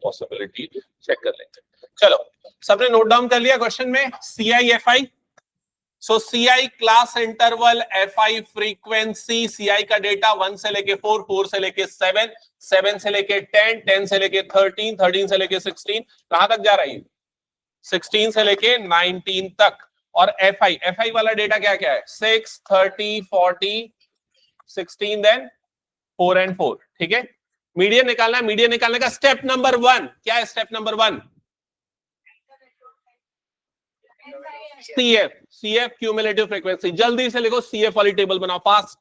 Possibility check कर लेते हैं। चलो सबने नोट डाउन कर लिया क्वेश्चन में CI/FI। सो CI class interval, FI frequency, CI का डेटा 1 से लेके 4, 4 से लेके 7, 7 से लेके 10, 10 से लेके 13, 13 से लेके 16, कहां तक जा रही है 16 से लेके 19 तक। और FI वाला डेटा क्या क्या है 6, 30, 40, 16 देन 4 and 4। ठीक है, मीडियन निकालना है। मीडियन निकालने का स्टेप नंबर 1 क्या है? Step number 1 CF cumulative frequency. जल्दी से लिखो, CF वाली टेबल बनाओ फास्ट।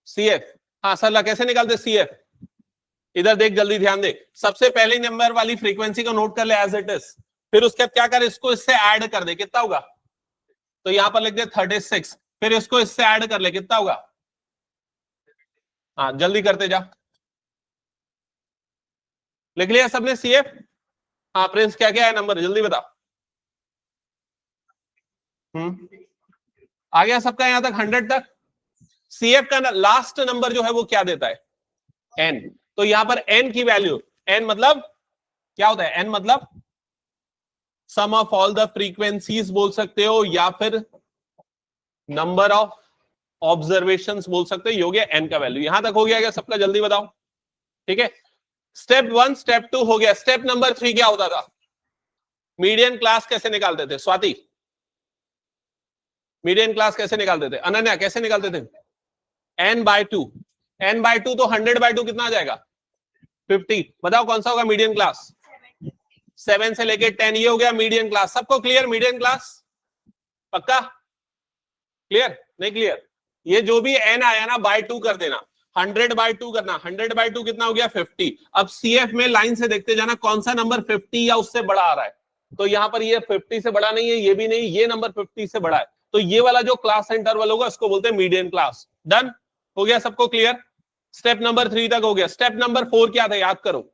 CF, हाँ सरला कैसे निकालते CF? इधर देख, जल्दी ध्यान दे। सबसे पहले नंबर वाली फ्रीक्वेंसी को नोट कर ले एज इट इज, फिर उसके बाद क्या कर, इसको इससे ऐड कर दे, कितना होगा? तो यहां पर लिख दे 36, फिर इसको इससे ऐड कर ले, कितना होगा? हाँ जल्दी करते जा। लिख लिया सबने CF? हाँ प्रिंस क्या क्या है नंबर, जल्दी बता। आ गया सबका यहां तक 100 तक। CF का लास्ट नंबर जो है वो क्या देता है? N। तो यहां पर N की वैल्यू, N मतलब क्या होता है? N मतलब सम ऑफ ऑल द फ्रीक्वेंसीज बोल सकते हो, या फिर नंबर ऑफ ऑब्जर्वेशंस बोल सकते हो। ये हो गया N का वैल्यू। यहां तक हो गया क्या सबका? जल्दी बताओ। ठीक है, स्टेप 1 स्टेप 2 हो गया। स्टेप नंबर 3 क्या होता था? मीडियन क्लास कैसे निकालते थे? स्वाति, मीडियन क्लास कैसे निकालते थे? अनन्या कैसे निकालते थे? N/2। N/2 तो 100/2 कितना आ जाएगा? 50। बताओ कौन सा होगा मीडियन क्लास? 7 से लेके 10, ये हो गया मीडियन क्लास। सबको क्लियर मीडियन क्लास? पक्का क्लियर? नहीं क्लियर? ये जो भी N आया ना /2 कर देना, 100/2 करना। 100/2 कितना हो गया? 50। अब CF में लाइन से देखते जाना कौन सा नंबर 50 या उससे बड़ा आ रहा है। तो यहां पर ये 50 से बड़ा नहीं है, ये भी नहीं, ये नंबर 50 से बड़ा है। तो ये वाला जो क्लास इंटरवल होगा उसको बोलते हैं मीडियन क्लास। डन हो गया सबको क्लियर? स्टेप नंबर 3 तक हो गया। स्टेप नंबर 4 क्या था? याद करो,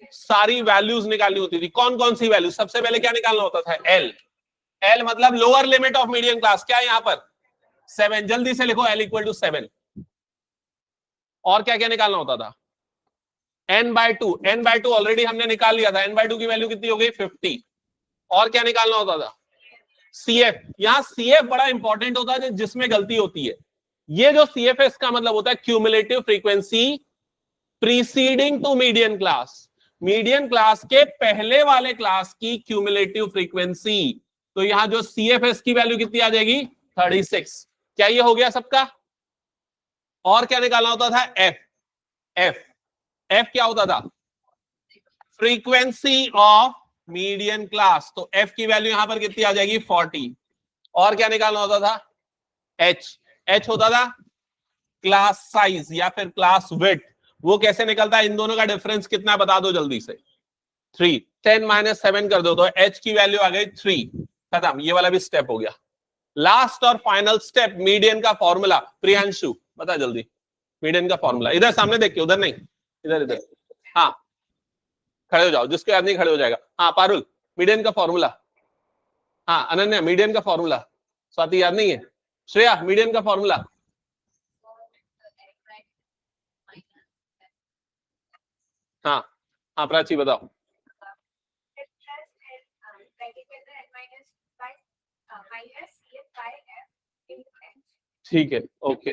सारी वैल्यूज निकालनी होती थी। कौन कौन सी वैल्यू? सबसे पहले क्या निकालना होता था? L मतलब lower limit of median class. क्या है यहां पर? 7। जल्दी से लिखो L = 7। और क्या क्या निकालना होता था? N/2। N/2 ऑलरेडी हमने निकाल लिया था। N/2 की वैल्यू कितनी हो गई? 50। और क्या निकालना होता था? CF। यहां CF बड़ा इंपॉर्टेंट होता है जिसमें गलती होती है। ये जो CF है इसका मतलब होता है cumulative frequency preceding to median class. Median class के पहले वाले क्लास की क्यूमुलेटिव फ्रीक्वेंसी। तो यहां जो CF है इसकी वैल्यू कितनी आ जाएगी? 36। क्या ये हो गया सबका? और क्या निकालना होता था? F क्या होता था? Frequency of median class. तो F की वैल्यू यहां पर कितनी आ जाएगी? 40। और क्या निकालना होता था? H होता था क्लास साइज या फिर क्लास विड्थ। वो कैसे निकलता है? इन दोनों का डिफरेंस कितना बता दो जल्दी से। 3। 10 - 7 कर दो तो H की वैल्यू आ गई 3। खत्म, ये वाला भी स्टेप हो गया। लास्ट और फाइनल स्टेप, मीडियन का फॉर्मूला। प्रियांशु बता जल्दी, मीडियन का फॉर्मूला। इधर सामने देख के, उधर नहीं, इधर इधर। हाँ खड़े हो जाओ, जिसके याद नहीं खड़े हो जाएगा। हाँ पारुल, मीडियन का फॉर्मूला। हाँ अनन्या, मीडियन का फॉर्मूला। स्वाति याद नहीं है? श्रेया, मीडियन का फॉर्मूला। हाँ हाँ प्राची बताओ। ठीक है, ओके।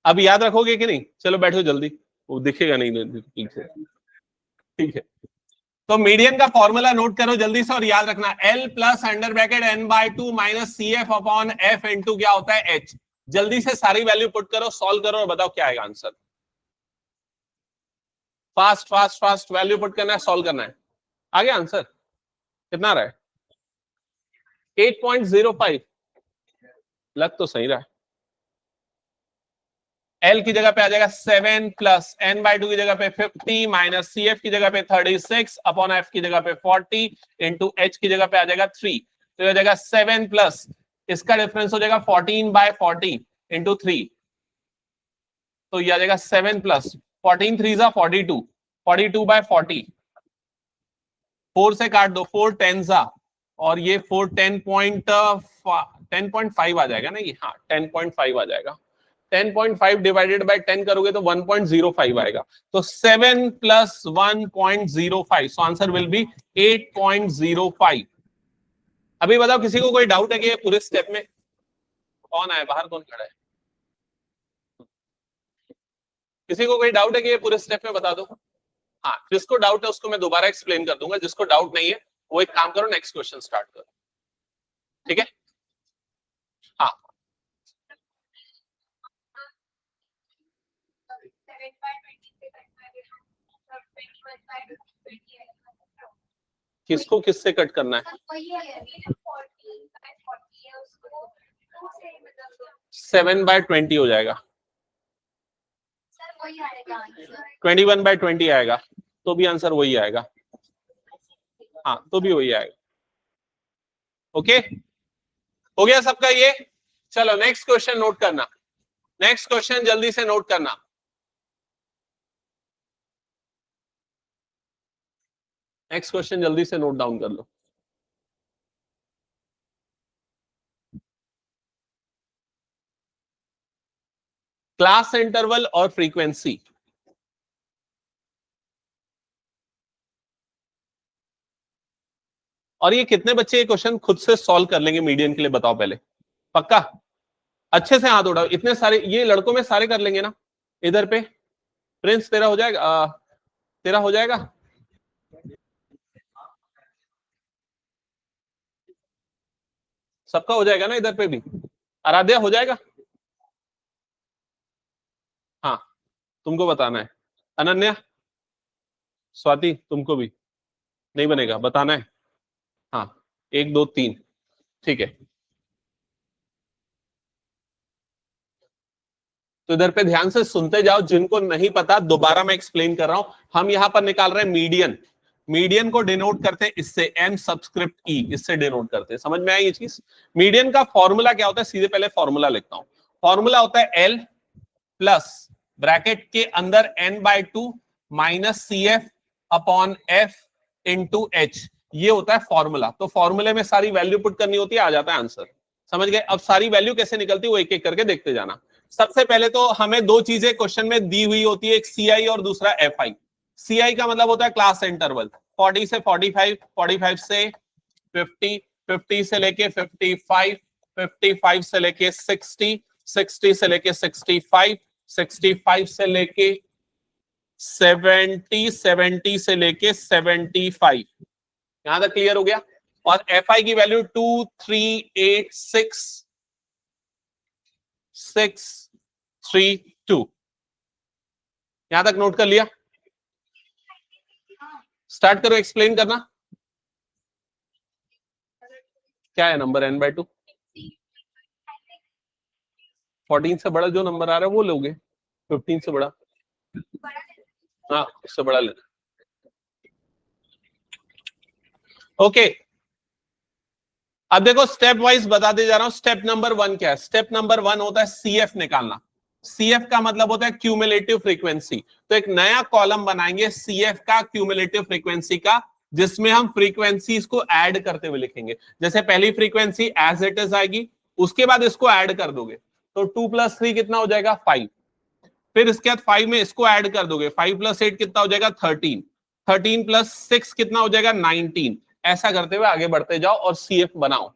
अब याद रखोगे कि नहीं? चलो बैठो जल्दी, वो दिखेगा नहीं ठीक से। ठीक है, तो मीडियन का फॉर्मूला नोट करो जल्दी से और याद रखना, L + N/2 - CF/F * क्या होता है? H। जल्दी से सारी वैल्यू पुट करो, सॉल्व करो और बताओ क्या आएगा answer. Fast fast fast value put करना है, सॉल्व करना है। आ गया आंसर? कितना आ रहा है? 8.05। लग तो सही रहा है। L की जगह पे आ जाएगा 7 + N/2 की जगह पे 50 - CF की जगह पे 36 अपॉन F की जगह पे 40 इंटू H की जगह पे आ जाएगा 3। तो हो जाएगा 7 प्लस इसका डिफरेंस हो जाएगा 14/40 इंटू 3। तो ये आ जाएगा 7 + 14 3 = 42, 42/40। 4 से काट दो, 4 10 और ये 4 10.5 आ जाएगा ना ये, हाँ 10.5 आ जाएगा। 10.5 डिवाइडेड बाय 10 करोगे तो 1.05 आएगा, तो 7 plus 1.05, so answer will be 8.05। अभी बताओ किसी को कोई डाउट है कि ये पूरे स्टेप में कौन आया बाहर, कौन खड़ा है? किसी को कोई डाउट है कि ये पूरे स्टेप में बता दो। हाँ, जिसको डाउट है उसको मैं दोबारा एक्सप्लेन कर दूंगा, जिसको डाउट नहीं है वो एक काम करो, नेक्स्ट क्वेश्चन स्टार्ट करो, ठीक है? हाँ, किसको किससे कट करना है? 7/20 हो जाएगा, 21/20 आएगा, तो भी आंसर वही आएगा। हाँ, तो भी वही आएगा। ओके, हो गया सबका ये? चलो नेक्स्ट क्वेश्चन नोट करना, नेक्स्ट क्वेश्चन जल्दी से नोट करना। नेक्स्ट क्वेश्चन जल्दी से नोट डाउन कर लो। क्लास इंटरवल और फ्रीक्वेंसी। और ये कितने बच्चे ये क्वेश्चन खुद से सॉल्व कर लेंगे मीडियन के लिए, बताओ पहले? पक्का? अच्छे से हाथ उठाओ, इतने सारे ये लड़कों में सारे कर लेंगे ना? इधर पे प्रिंस तेरा हो जाएगा, तेरा हो जाएगा? सबका हो जाएगा ना? इधर पे भी आराध्या हो जाएगा? हाँ, तुमको बताना है। अनन्या, स्वाति, तुमको भी नहीं बनेगा, बताना है। हाँ, 1 2 3, ठीक है। तो इधर पे ध्यान से सुनते जाओ, जिनको नहीं पता दोबारा मैं एक्सप्लेन कर रहा हूं। हम यहां पर निकाल रहे हैं मीडियन, मीडियन को डिनोट करते हैं इससे, एम सबस्क्रिप्ट ई, इससे डिनोट करते हैं। समझ में आई ये चीज? मीडियन का फॉर्मूला क्या होता है? सीधे पहले फॉर्मूला लिखता हूं। फॉर्मूला होता है एल प्लस ब्रैकेट के अंदर n/2 minus C F upon F into H, ये होता है फॉर्मूला। तो फॉर्मूले में सारी वैल्यू पुट करनी होती है, आ जाता है आंसर। समझ गए? अब सारी वैल्यू कैसे निकलती है वो एक एक करके देखते जाना। सबसे पहले तो हमें दो चीजें क्वेश्चन में दी हुई होती है, एक सीआई और दूसरा एफआई। सीआई का मतलब होता है क्लास इंटरवल, 40 से 45, 45 से 50, 50 से लेके 55, 55 से लेके 60, 60 से लेके 65, 65 से लेके 70, 70 से लेके 75। यहां तक क्लियर हो गया? और एफआई की वैल्यू 2, 3, 8, 6, 6, 3, 2। यहां तक नोट कर लिया? स्टार्ट करो एक्सप्लेन करना। क्या है नंबर n/2? 14 से बड़ा जो नंबर आ रहा है वो लोगे, 15 से बड़ा? हाँ, उससे बड़ा लेना। ओके, अब देखो स्टेप वाइज बताते जा रहा हूं। स्टेप नंबर 1 क्या है? स्टेप नंबर 1 होता है सीएफ निकालना। सीएफ का मतलब होता है क्यूमुलेटिव फ्रीक्वेंसी। तो एक नया कॉलम बनाएंगे सीएफ का, क्यूमुलेटिव फ्रीक्वेंसी का, जिसमें हम फ्रीक्वेंसीज को ऐड करते हुए लिखेंगे। जैसे पहली फ्रीक्वेंसी एज इट इज आएगी, उसके बाद इसको ऐड कर दोगे, तो 2 + 3 कितना हो जाएगा? 5। फिर इसके बाद 5 में इसको ऐड कर दोगे, 5 + 8 कितना हो जाएगा? 13, 13 + 6 कितना हो जाएगा? 19। ऐसा करते हुए आगे बढ़ते जाओ और सीएफ बनाओ।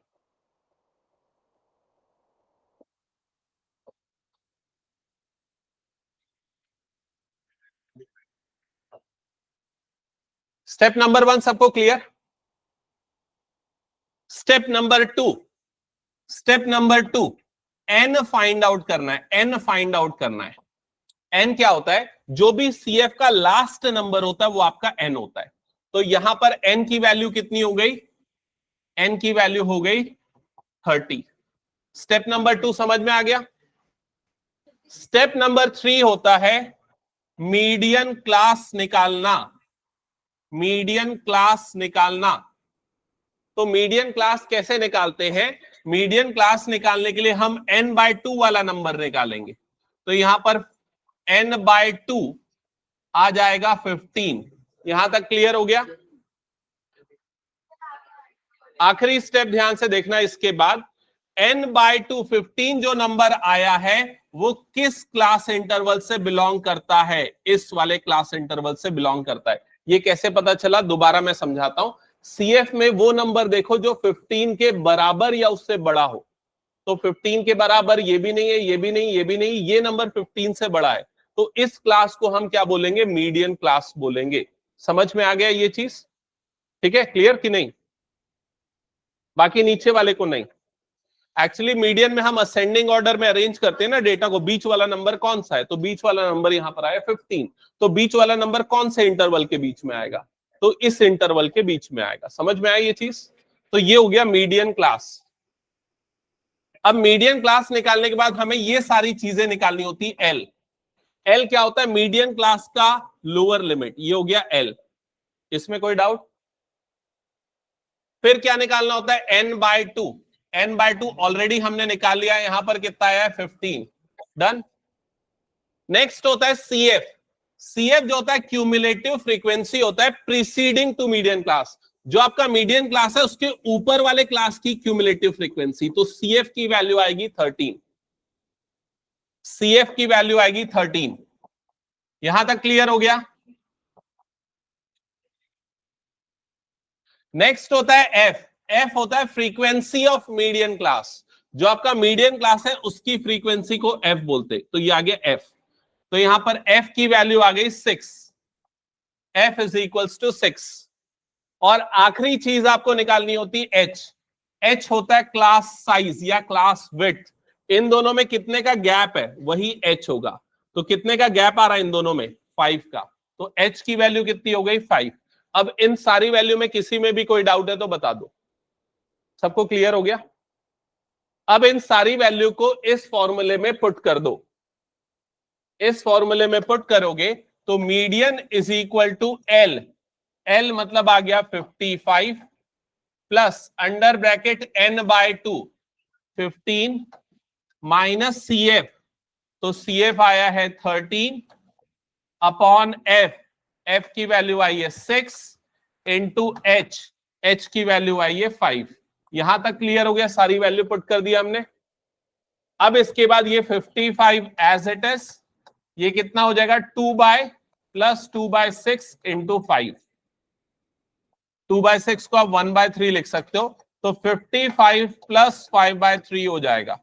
स्टेप नंबर 1 सबको clear? Step number 2, step number 2, N find out करना है। एन फाइंड आउट करना है। एन क्या होता है? जो भी सीएफ का लास्ट नंबर होता है वो आपका एन होता है। तो यहां पर एन की वैल्यू कितनी हो गई? एन की वैल्यू हो गई 30। स्टेप नंबर 2 समझ में आ गया? स्टेप नंबर 3 होता है मीडियन क्लास निकालना। मीडियन क्लास निकालना। तो मीडियन क्लास कैसे निकालते हैं? मीडियन क्लास निकालने के लिए हम n/2 वाला नंबर निकालेंगे। तो यहां पर n/2 आ जाएगा 15। यहां तक क्लियर हो गया? आखिरी स्टेप ध्यान से देखना इसके बाद, n/2 15 जो नंबर आया है वो किस क्लास इंटरवल से बिलोंग करता है? इस वाले क्लास इंटरवल से बिलोंग करता है। ये कैसे पता चला, दोबारा मैं समझाता हूं। सीएफ में वो नंबर देखो जो 15 के बराबर या उससे बड़ा हो। तो 15 के बराबर ये भी नहीं है, ये भी नहीं, ये भी नहीं, ये नंबर 15 से बड़ा है, तो इस क्लास को हम क्या बोलेंगे? मीडियन क्लास बोलेंगे। समझ में आ गया ये चीज? ठीक है, क्लियर कि नहीं? बाकी नीचे वाले को नहीं। एक्चुअली मीडियन में हम असेंडिंग ऑर्डर में अरेंज करते हैं ना डेटा को। बीच वाला नंबर कौन सा है? तो बीच वाला नंबर यहां पर आया 15। तो बीच वाला नंबर कौन से इंटरवल के बीच में आएगा? तो इस इंटरवल के बीच में आएगा। समझ में आया ये चीज? तो ये हो गया मीडियन क्लास। अब मीडियन क्लास निकालने के बाद हमें ये सारी चीजें निकालनी होती है। एल, एल क्या होता है? मीडियन क्लास का लोअर लिमिट। ये हो गया एल, इसमें कोई डाउट? फिर क्या निकालना होता है? n/2। n/2 ऑलरेडी हमने निकाल लिया है, यहां पर कितना आया है? 15। डन। नेक्स्ट होता है सीएफ। सीएफ जो होता है क्यूमुलेटिव फ्रीक्वेंसी होता है प्रीसीडिंग टू मीडियन क्लास। जो आपका मीडियन क्लास है उसके ऊपर वाले क्लास की क्यूमुलेटिव फ्रीक्वेंसी। तो सीएफ की वैल्यू आएगी 13। सीएफ की वैल्यू आएगी 13। यहां तक क्लियर हो गया? नेक्स्ट होता है एफ। एफ होता है फ्रीक्वेंसी ऑफ मीडियन क्लास। जो आपका मीडियन क्लास है उसकी फ्रीक्वेंसी को एफ बोलते। तो ये आ गया एफ। तो यहां पर एफ की वैल्यू आ गई 6। F is equals to 6। और आखिरी चीज आपको निकालनी होती है एच। एच होता है क्लास साइज या क्लास विड्थ। इन दोनों में कितने का गैप है वही एच होगा। तो कितने का गैप आ रहा है इन दोनों में? 5 का। तो एच की वैल्यू कितनी हो गई? 5। अब इन सारी वैल्यू में किसी में भी कोई डाउट है तो बता दो। सबको क्लियर हो गया? अब इन सारी वैल्यू को इस फॉर्मूले में पुट कर दो। इस फॉर्मूले में पुट करोगे तो median is equal to L. L मतलब आ गया 55 plus under bracket n/2 15 minus CF. तो सीएफ आया है 13 अपॉन एफ। एफ की वैल्यू आई है 6 इंटू एच। एच की वैल्यू आई है 5। यहां तक क्लियर हो गया? सारी वैल्यू पुट कर दिया हमने। अब इसके बाद ये 55 एज इट इज, ये कितना हो जाएगा? 2/+2/6 इंटू 5। 2/6 को आप 1/3 लिख सकते हो। तो 55 प्लस 5/3 हो जाएगा।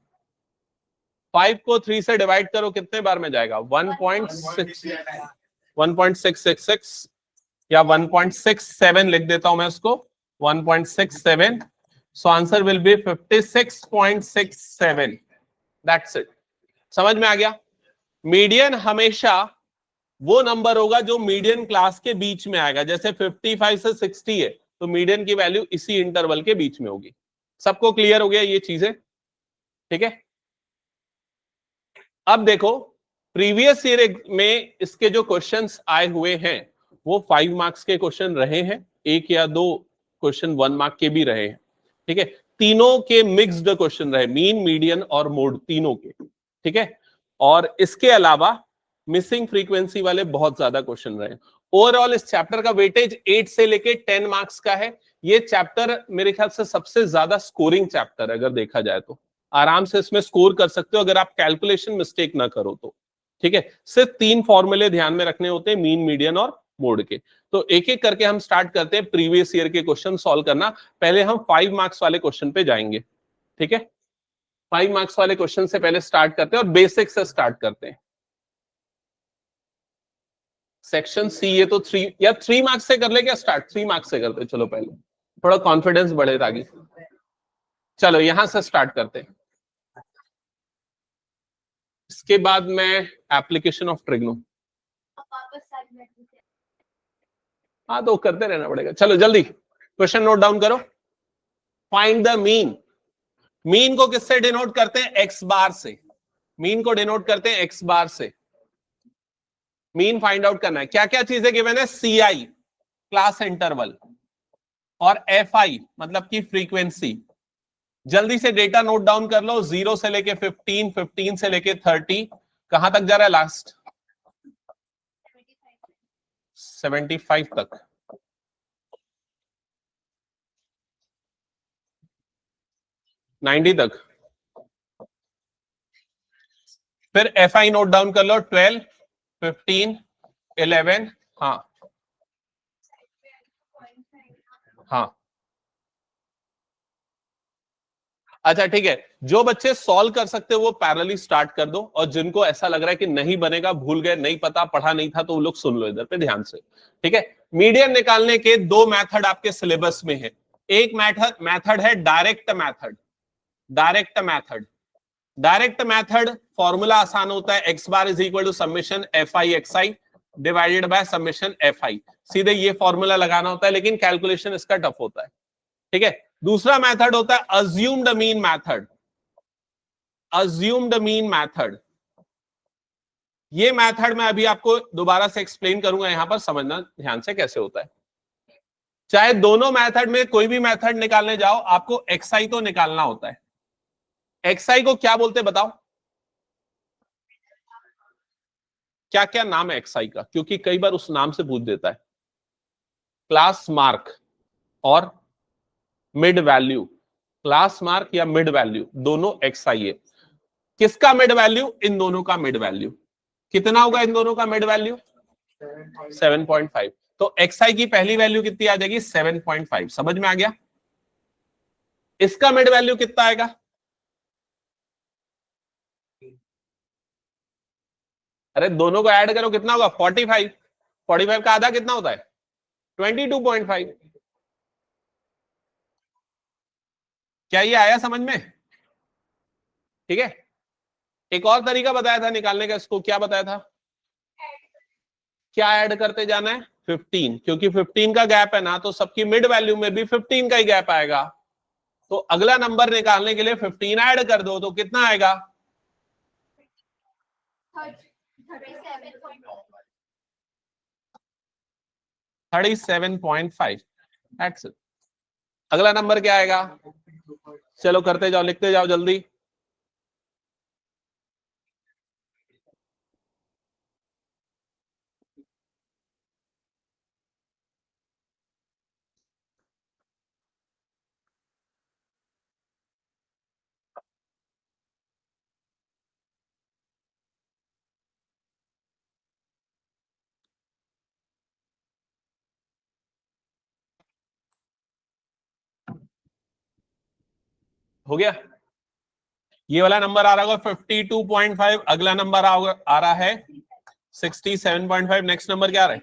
5 को 3 से डिवाइड करो, कितने बार में जाएगा? 1.666 या 1.67 लिख देता हूं मैं उसको, 1.67। So answer will be 56.67। That's it. समझ में आ गया? मीडियन हमेशा वो नंबर होगा जो मीडियन क्लास के बीच में आएगा। जैसे 55 से 60 है तो मीडियन की वैल्यू इसी इंटरवल के बीच में होगी। सबको क्लियर हो गया ये चीजें? ठीक है। अब देखो प्रीवियस ईयर में इसके जो क्वेश्चंस आए हुए हैं वो 5 मार्क्स के क्वेश्चन रहे हैं, 1 या 2 क्वेश्चन 1 मार्क के भी रहे हैं। ठीक है, तीनों के मिक्स्ड क्वेश्चन रहे, मीन मीडियन और मोड तीनों के। ठीक है, और इसके अलावा मिसिंग फ्रीक्वेंसी वाले बहुत ज्यादा क्वेश्चन रहे। ओवरऑल इस चैप्टर का वेटेज 8 से लेके 10 मार्क्स का है। ये चैप्टर मेरे ख्याल से सबसे ज्यादा स्कोरिंग चैप्टर है, अगर देखा जाए तो आराम से इसमें स्कोर कर सकते हो अगर आप कैलकुलेशन मिस्टेक ना करो तो। ठीक है, सिर्फ 3 फॉर्मूले ध्यान में रखने होते हैं, मीन मीडियन और मोड के। तो एक एक करके हम स्टार्ट करते हैं प्रीवियस ईयर के क्वेश्चन सॉल्व करना। पहले हम 5 मार्क्स वाले क्वेश्चन पे जाएंगे। ठीक है, 5 मार्क्स वाले क्वेश्चन से पहले स्टार्ट करते हैं और बेसिक से स्टार्ट करते हैं। सेक्शन सी, ये तो 3 मार्क्स से कर ले क्या स्टार्ट? 3 मार्क्स से करते, चलो पहले थोड़ा कॉन्फिडेंस बढ़े ताकि। चलो यहां से स्टार्ट करते हैं, इसके बाद मैं एप्लीकेशन ऑफ ट्रिग्नो। हाँ तो करते रहना पड़ेगा। चलो जल्दी क्वेश्चन नोट डाउन करो। Find the mean. मीन को किससे डिनोट करते हैं? एक्स बार से। मीन को डिनोट करते हैं एक्स बार से। मीन फाइंड आउट करना है। क्या क्या चीजें गिवन है? सी आई क्लास इंटरवल और एफ आई मतलब की फ्रीक्वेंसी। जल्दी से डेटा नोट डाउन कर लो। 0 से लेके 15, 15 से लेके 30, कहां तक जा रहा है लास्ट? 75 तक। नाइन्टी तक। फिर एफ आई नोट डाउन कर लो, 12, 15, 11, हाँ हाँ अच्छा ठीक है, जो बच्चे सॉल्व कर सकते हो वो पैरेलली स्टार्ट कर दो, और जिनको ऐसा लग रहा है कि नहीं बनेगा, भूल गए, नहीं पता, पढ़ा नहीं था, तो वो लोग सुन लो इधर पे ध्यान से। ठीक है, मीडियन निकालने के दो मेथड आपके सिलेबस में है। एक मेथड है direct method. Direct method, direct method formula आसान होता है, X bar is equal to summation F I X I divided by summation F I, सीधे ये फॉर्मूला लगाना होता है, लेकिन कैलकुलेशन इसका टफ होता है। ठीक है, दूसरा मेथड होता है assumed mean method. Assumed mean method, ये मेथड मैं अभी आपको दोबारा से एक्सप्लेन करूंगा, यहां पर समझना ध्यान से कैसे होता है। चाहे दोनों मेथड में कोई भी मेथड निकालने जाओ, आपको एक्सआई तो निकालना होता है। एक्सआई को क्या बोलते हैं बताओ, क्या क्या नाम है एक्सआई का, क्योंकि कई बार उस नाम से पूछ देता है। क्लास मार्क और मिड वैल्यू, क्लास मार्क या मिड वैल्यू, दोनों एक्सआई है। किसका मिड वैल्यू? इन दोनों का मिड वैल्यू। कितना होगा इन दोनों का मिड वैल्यू? 7.5। तो एक्सआई की पहली वैल्यू कितनी आ जाएगी? 7.5। समझ में आ गया? इसका मिड वैल्यू कितना आएगा? अरे दोनों को ऐड करो, कितना होगा? 45। 45 का आधा कितना होता है? 22.5। क्या ये आया समझ में? ठीक है, एक और तरीका बताया था निकालने का, इसको क्या बताया था? क्या ऐड करते जाना है? 15, क्योंकि 15 का गैप है ना, तो सबकी मिड वैल्यू में भी 15 का ही गैप आएगा। तो अगला नंबर निकालने के लिए 15 ऐड कर दो, तो कितना आएगा? 37.5। अगला नंबर क्या आएगा? चलो करते जाओ, लिखते जाओ जल्दी। हो गया, ये वाला नंबर आ रहा होगा 52.5। अगला नंबर आ रहा है 67.5। नेक्स्ट नंबर क्या आ रहा है?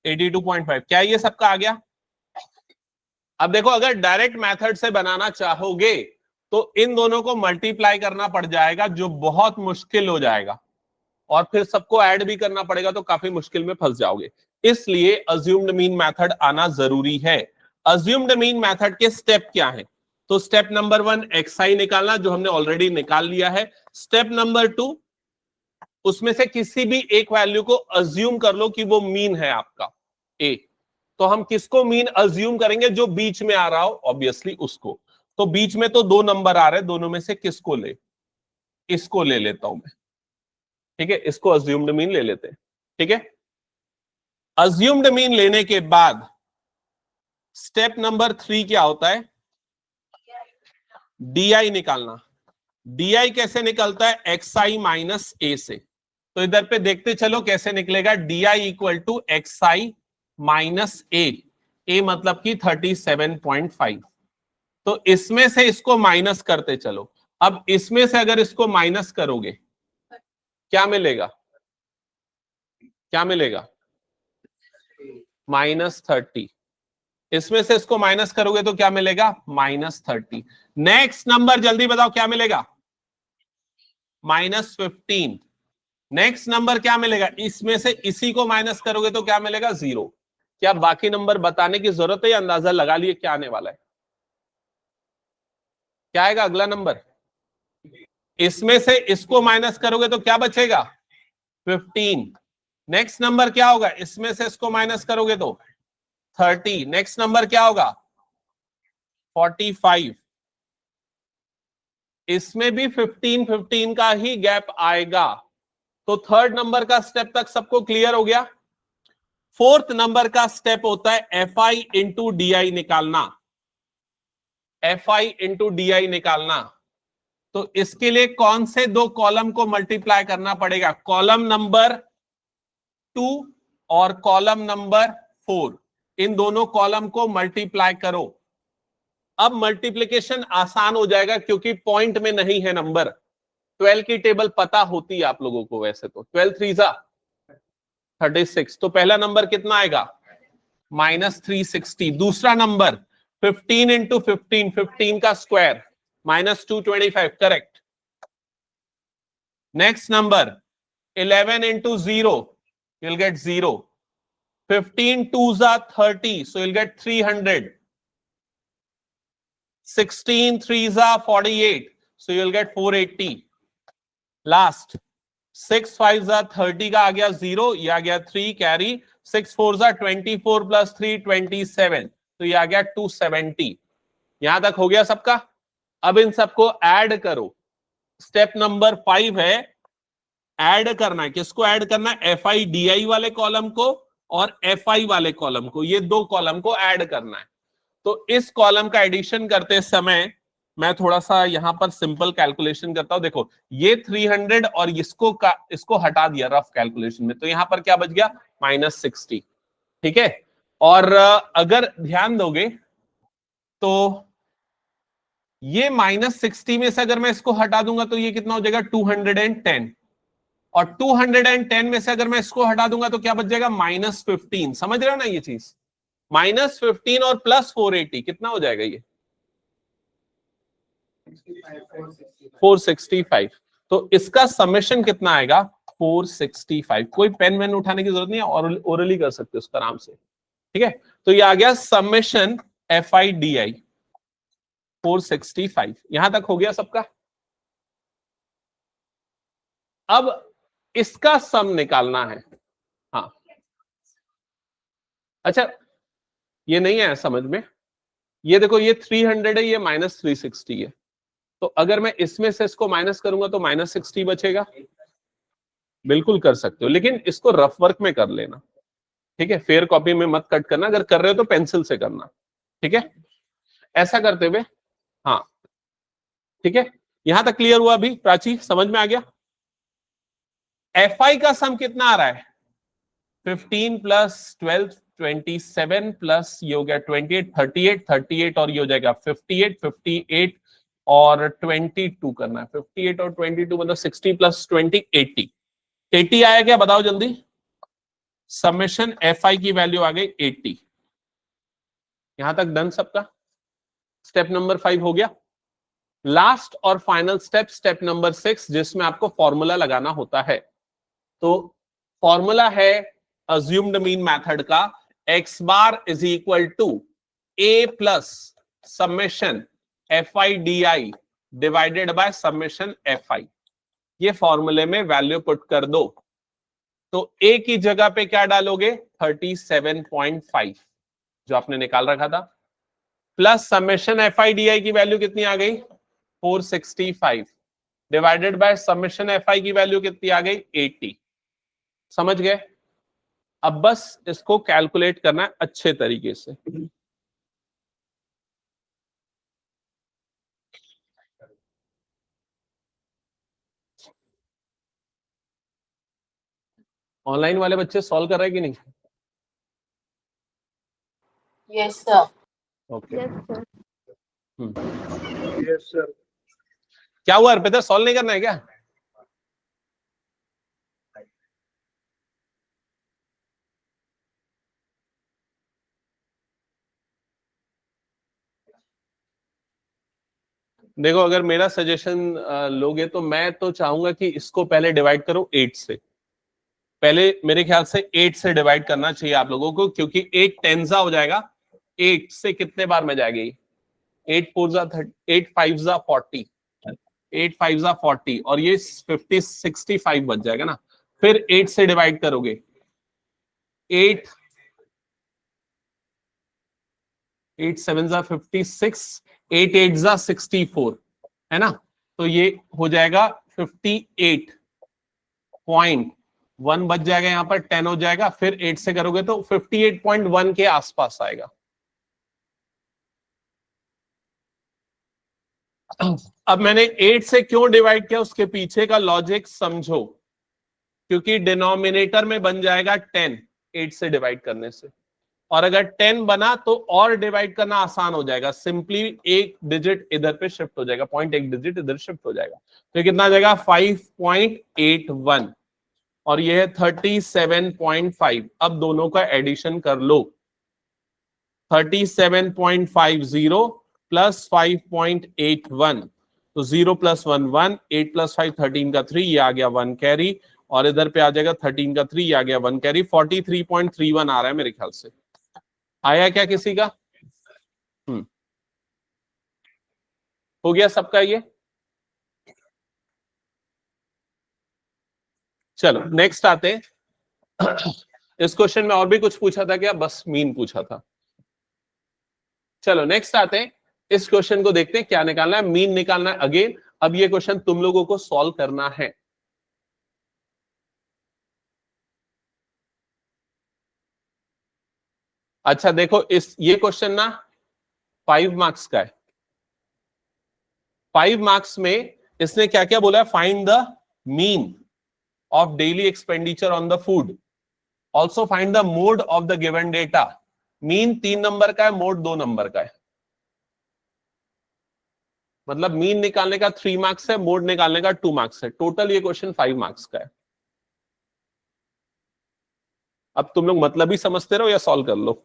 82.5। क्या ये सबका आ गया? अब देखो, अगर डायरेक्ट मेथड से बनाना चाहोगे तो इन दोनों को मल्टीप्लाई करना पड़ जाएगा, जो बहुत मुश्किल हो जाएगा, और फिर सबको ऐड भी करना पड़ेगा, तो काफी मुश्किल में फंस जाओगे। इसलिए अज्यूम्ड मीन मेथड आना जरूरी है। अज्यूम्ड मीन मेथड के स्टेप क्या है? तो स्टेप नंबर 1 एक्सआई निकालना, जो हमने ऑलरेडी निकाल लिया है। स्टेप नंबर 2, उसमें से किसी भी एक वैल्यू को अज्यूम कर लो कि वो मीन है आपका ए। तो हम किसको मीन अज्यूम करेंगे? जो बीच में आ रहा हो, ऑब्वियसली उसको। तो बीच में तो दो नंबर आ रहे हैं, दोनों में से किसको ले? इसको ले लेता हूं मैं। ठीक है, इसको अज्यूम्ड मीन ले लेते हैं। ठीक है, अज्यूम्ड मीन लेने के बाद स्टेप नंबर 3 क्या होता है? डीआई निकालना। डीआई कैसे निकलता है? एक्सआई माइनस ए से। तो इधर पे देखते चलो कैसे निकलेगा। DI equal to XI minus A. A मतलब कि 37.5। तो इसमें से इसको माइनस करते चलो। अब इसमें से अगर इसको माइनस करोगे, क्या मिलेगा? क्या मिलेगा? -30। इसमें से इसको माइनस करोगे तो क्या मिलेगा? -30। नेक्स्ट नंबर जल्दी बताओ क्या मिलेगा? -15। नेक्स्ट नंबर क्या मिलेगा? इसमें से इसी को माइनस करोगे तो क्या मिलेगा? 0। क्या बाकी नंबर बताने की जरूरत है या अंदाजा लगा लिए क्या आने वाला है? क्या आएगा अगला नंबर? इसमें से इसको माइनस करोगे तो क्या बचेगा? 15। नेक्स्ट नंबर क्या होगा? इसमें से इसको माइनस करोगे तो 30। नेक्स्ट नंबर क्या होगा? 45। इसमें भी 15 का ही गैप आएगा। तो थर्ड नंबर का स्टेप तक सबको क्लियर हो गया? फोर्थ नंबर का स्टेप होता है F I into D I निकालना। F I into D I निकालना। तो इसके लिए कौन से दो कॉलम को मल्टीप्लाई करना पड़ेगा? कॉलम नंबर 2 और कॉलम नंबर 4, इन दोनों कॉलम को मल्टीप्लाई करो। अब मल्टीप्लिकेशन आसान हो जाएगा क्योंकि पॉइंट में नहीं है नंबर। 12 की टेबल पता होती है आप लोगों को वैसे तो। 12 3 36, तो पहला नंबर कितना आएगा? -360। दूसरा नंबर 15 इंटू 15, 15 का square -225, correct. Next number 11 into 0, you'll get 0. 15 2s are 30, so you'll get 300. 16 3s are 48, so you'll get 480. Last 6 5s are 30 का आ गया 0, ये आ गया 3 कैरी। 6 4s are 24 plus 3 27, तो ये आ गया 270। यहां तक हो गया सबका। अब इन सबको ऐड करो। स्टेप नंबर 5 है ऐड करना है। किसको ऐड करना है? FIDI वाले कॉलम को और FI वाले कॉलम को, ये दो कॉलम को ऐड करना है। तो इस कॉलम का एडिशन करते समय मैं थोड़ा सा यहां पर सिंपल कैलकुलेशन करता हूं। देखो ये 300 और इसको हटा दिया रफ कैलकुलेशन में, तो यहां पर क्या बच गया? -60। ठीक है। और अगर ध्यान दोगे तो ये -60 में से अगर मैं इसको हटा दूंगा तो ये कितना हो जाएगा? 210। और 210 में से अगर मैं इसको हटा दूंगा तो क्या बच जाएगा? -15। समझ रहे हो ना ये चीज? -15 और +480 कितना हो जाएगा? ये 465। तो इसका समेशन कितना आएगा? 465। कोई पेन वेन उठाने की जरूरत नहीं है, और ओरली कर सकते हो उसका आराम से। ठीक है, तो ये आ गया समेशन FIDI 465। यहां तक हो गया सबका। अब इसका सम निकालना है। हाँ अच्छा, ये नहीं है समझ में। ये देखो ये 300 है, ये -360 है। तो अगर मैं इसमें से इसको माइनस करूंगा तो -60 बचेगा। बिल्कुल कर सकते हो, लेकिन इसको रफ वर्क में कर लेना। ठीक है, फेयर कॉपी में मत कट करना। अगर कर रहे हो तो पेंसिल से करना। ठीक है, ऐसा करते हुए। हाँ ठीक है, यहां तक क्लियर हुआ? अभी प्राची समझ में आ गया? FI का सम कितना आ रहा है? 15 + 12 27 प्लस ये हो गया 28 38 38 और ये हो जाएगा 58 58 और 22 करना है। 58 और 22 मतलब 60 + 20 80। 80 आया क्या? बताओ जल्दी। समेशन FI की वैल्यू आ गई 80। यहां तक डन सबका। स्टेप नंबर 5 हो गया। लास्ट और फाइनल स्टेप, स्टेप नंबर 6, जिसमें आपको फॉर्मूला लगाना होता है। तो फॉर्मूला है अज्यूम्ड मीन मेथड का, x bar is equal to a plus summation FIDI divided by summation FI। ये फॉर्मूले में वैल्यू पुट कर दो। तो a की जगह पे क्या डालोगे? 37.5 जो आपने निकाल रखा था, प्लस समेशन FIDI की वैल्यू कितनी आ गई? 465 डिवाइडेड बाय समेशन FI की वैल्यू कितनी आ गई? 80। समझ गए? अब बस इसको कैलकुलेट करना है अच्छे तरीके से। ऑनलाइन वाले बच्चे सॉल्व कर रहे हैं कि नहीं? Yes sir. Okay. Yes sir. क्या हुआ अर्पिता, सॉल्व नहीं करना है क्या? देखो अगर मेरा सजेशन लोगे तो मैं तो चाहूंगा कि इसको पहले डिवाइड करो 8 से। पहले मेरे ख्याल से 8 से डिवाइड करना चाहिए आप लोगों को, क्योंकि 8 टेंजा हो जाएगा। 8 से कितने बार में जाएगी? 8 4 जा 30, 8 5 जा 40, 8 5 जा 40 और ये 50 65 बच जाएगा ना। फिर 8 से डिवाइड करोगे, 8 8 7 जा 56, 8 8 जा 64 है ना। तो ये हो जाएगा 58.1 बच जाएगा, यहां पर 10 हो जाएगा। फिर 8 से करोगे तो 58.1 के आसपास आएगा। अब मैंने 8 से क्यों डिवाइड किया, उसके पीछे का लॉजिक समझो। क्योंकि डिनोमिनेटर में बन जाएगा 10 8 से डिवाइड करने से, और अगर 10 बना तो और डिवाइड करना आसान हो जाएगा, सिंपली एक डिजिट इधर पे शिफ्ट हो जाएगा, पॉइंट एक डिजिट इधर शिफ्ट हो जाएगा। तो ये कितना आ जाएगा 5.81 और ये है 37.5। अब दोनों का एडिशन कर लो, 37.50 प्लस 5.81, तो 0 + 1 1, 8 + 5 13 का 3, ये आ गया 1 कैरी, और इधर पे आ जाएगा 13 का 3, ये आ गया 1 कैरी, 43.31 आ रहा है मेरे ख्याल से। आया क्या किसी का? हो गया सबका ये? चलो नेक्स्ट आते हैं। इस क्वेश्चन में और भी कुछ पूछा था क्या? बस मीन पूछा था। चलो नेक्स्ट आते हैं, इस क्वेश्चन को देखते हैं क्या निकालना है, मीन निकालना है अगेन। अब ये क्वेश्चन तुम लोगों को सॉल्व करना है। अच्छा देखो, इस ये क्वेश्चन ना 5 मार्क्स का है। 5 मार्क्स में इसने क्या क्या बोला है? Find the mean of daily expenditure on the food, also find the mode of the given data. Mean 3 number का है, मोड 2 नंबर का है। मतलब मीन निकालने का 3 मार्क्स है, मोड निकालने का 2 मार्क्स है। टोटल ये क्वेश्चन 5 मार्क्स का है। अब तुम लोग मतलब ही समझते रहो या सॉल्व कर लो।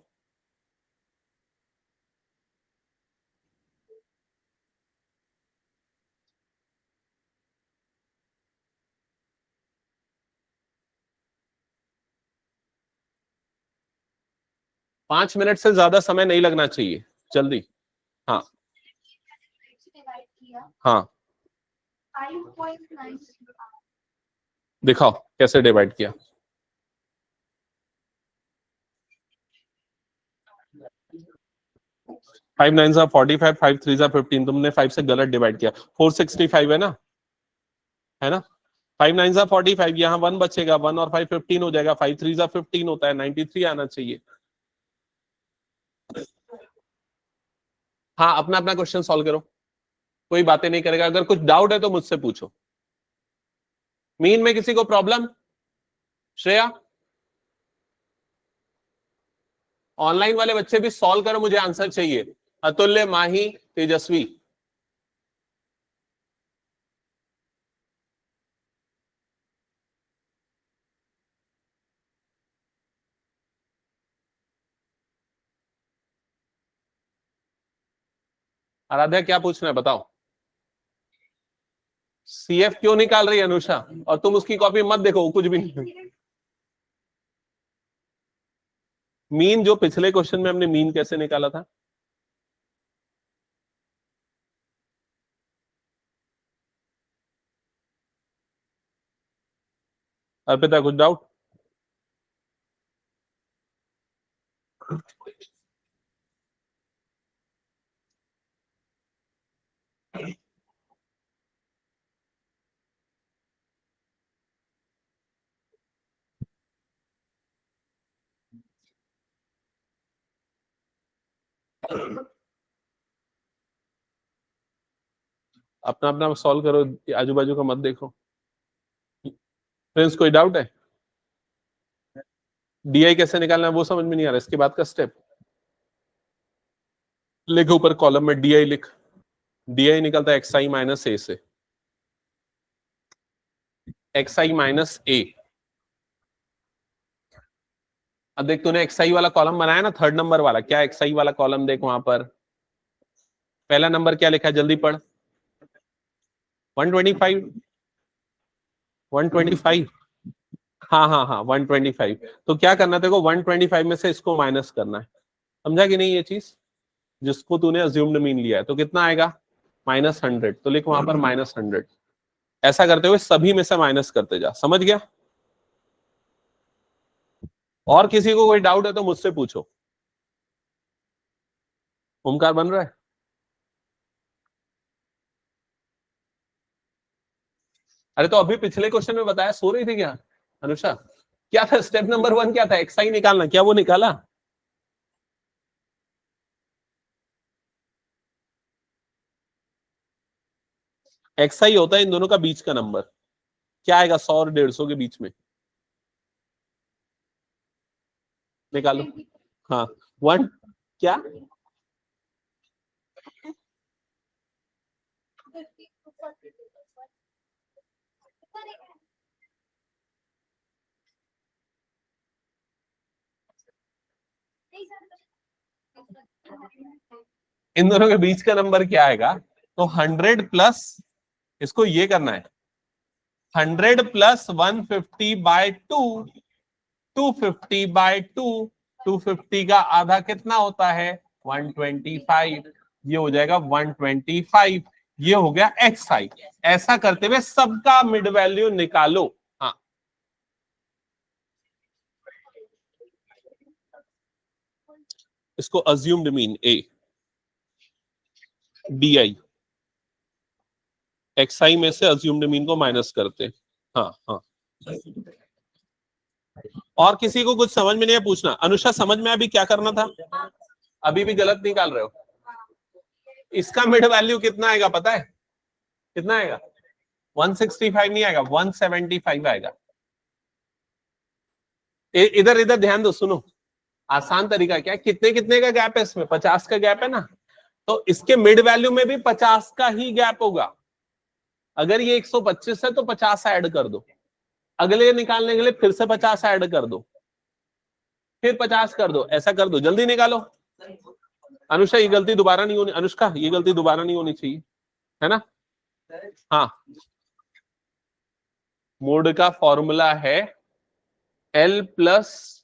पांच मिनट से ज्यादा समय नहीं लगना चाहिए, जल्दी। हाँ हाँ, दिखाओ कैसे डिवाइड किया। 5 9 सा 45, 5 3 सा 15। तुमने 5 से गलत डिवाइड किया, 465 है ना, है ना। 5 9 सा 45, यहाँ 1 बचेगा, 1 और 5 15 हो जाएगा, 5 3 सा 15 होता है, 93 आना चाहिए। हाँ, अपना अपना क्वेश्चन सॉल्व करो, कोई बातें नहीं करेगा। अगर कुछ डाउट है तो मुझसे पूछो। मीन में किसी को प्रॉब्लम? श्रेया, ऑनलाइन वाले बच्चे भी सॉल्व करो, मुझे आंसर चाहिए। अतुल्य, माही, तेजस्वी। आराध्या क्या पूछना है बताओ। सीएफ क्यों निकाल रही है अनुषा? और तुम उसकी कॉपी मत देखो, कुछ भी नहीं। मीन जो पिछले क्वेश्चन में हमने मीन कैसे निकाला था? अर्पिता कुछ डाउट? अपना अपना सॉल्व करो, आजू बाजू का मत देखो। फ्रेंड्स कोई डाउट है? डीआई कैसे निकालना है वो समझ में नहीं आ रहा, इसके बाद का स्टेप लिख, ऊपर कॉलम में डीआई लिख। डीआई निकलता है एक्स आई माइनस ए से, एक्स आई माइनस ए। अब देख, तूने एक्स आई वाला कॉलम बनाया ना, थर्ड नंबर वाला, क्या एक्स आई वाला कॉलम देख वहां पर, पहला नंबर क्या लिखा है, जल्दी पढ़। 125, 125। हाँ हाँ हाँ, 125। तो क्या करना है तेरे को, 125 में से इसको माइनस करना है। समझा कि नहीं ये चीज, जिसको तूने अज्यूम्ड मीन लिया है। तो कितना आएगा, -100। तो लिख वहां पर -100। ऐसा करते हुए सभी में से माइनस करते जा, समझ गया? और किसी को कोई डाउट है तो मुझसे पूछो। ओमकार बन रहा है? अरे तो अभी पिछले क्वेश्चन में बताया, सो रही थी क्या अनुषा? क्या था स्टेप नंबर 1, क्या था? एक्स आई निकालना, क्या वो निकाला? एक्स आई होता है इन दोनों का बीच का नंबर, क्या आएगा 100 और 150 के बीच में, निकालो। हाँ 1 क्या, इन दोनों के बीच का नंबर क्या आएगा, तो 100 प्लस, इसको ये करना है 100 प्लस 150/2, 250/2, 250 का आधा कितना होता है 125, ये हो जाएगा 125, ये हो गया एक्स आई। ऐसा करते हुए सबका मिड वैल्यू निकालो। हाँ इसको assumed mean A, D I, X I में से अज्यूम्ड मीन को माइनस करते। हाँ हाँ, और किसी को कुछ समझ में नहीं है पूछना। अनुषा समझ में अभी क्या करना था, अभी भी गलत निकाल रहे हो। इसका मिड वैल्यू कितना आएगा पता है, कितना आएगा 165 नहीं आएगा, 175 आएगा। इधर इधर ध्यान दो, सुनो आसान तरीका क्या है, कितने कितने का गैप है इसमें, 50 का गैप है ना, तो इसके मिड वैल्यू में भी 50 का ही गैप होगा। अगर ये 125 है तो 50 ऐड कर दो, अगले निकालने के लिए फिर से 50 ऐड कर दो, फिर 50 कर दो, ऐसा कर दो, जल्दी निकालो। अनुषा ये गलती दोबारा नहीं होनी, अनुष्का ये गलती दोबारा नहीं होनी चाहिए, है ना। हाँ मोड का फॉर्मूला है L प्लस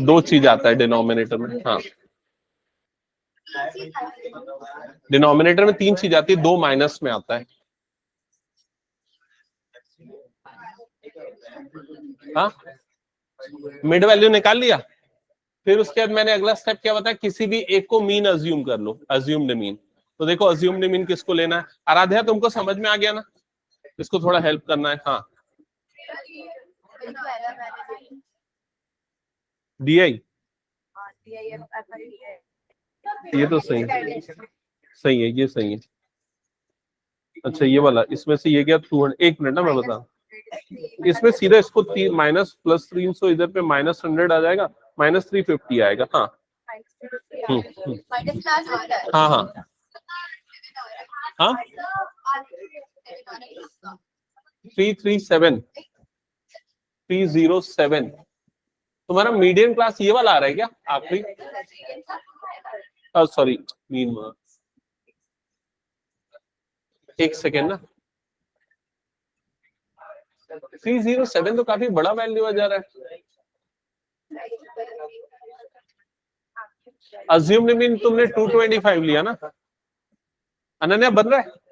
2 चीज आता है डिनोमिनेटर में। हाँ डिनोमिनेटर में 3 चीज आती है, 2 माइनस में आता है। हाँ मिड वैल्यू निकाल लिया, फिर उसके बाद मैंने अगला स्टेप क्या बताया, किसी भी एक को मीन अज्यूम कर लो, अज्यूम्ड मीन। तो देखो अज्यूम्ड मीन किसको लेना है, आराध्या तुमको समझ में आ गया ना, इसको थोड़ा हेल्प करना है। हाँ डी आई, ये तो सही सही है, ये सही है। अच्छा ये वाला, इसमें से ये गया 200, एक मिनट ना मैं बता, इसमें सीधा इसको माइनस प्लस 300 इधर पे -100 आ जाएगा, -350 आएगा। हाँ हाँ हाँ हाँ 337 तुम्हारा मीडियम क्लास ये वाला आ रहा है क्या आखिरी, सॉरी मीन, एक सेकेंड ना, 307 तो काफी बड़ा वैल्यू आ जा रहा है। अज्यूम्ड मीन तुमने 225 लिया ना, अनन्या बन रहा है।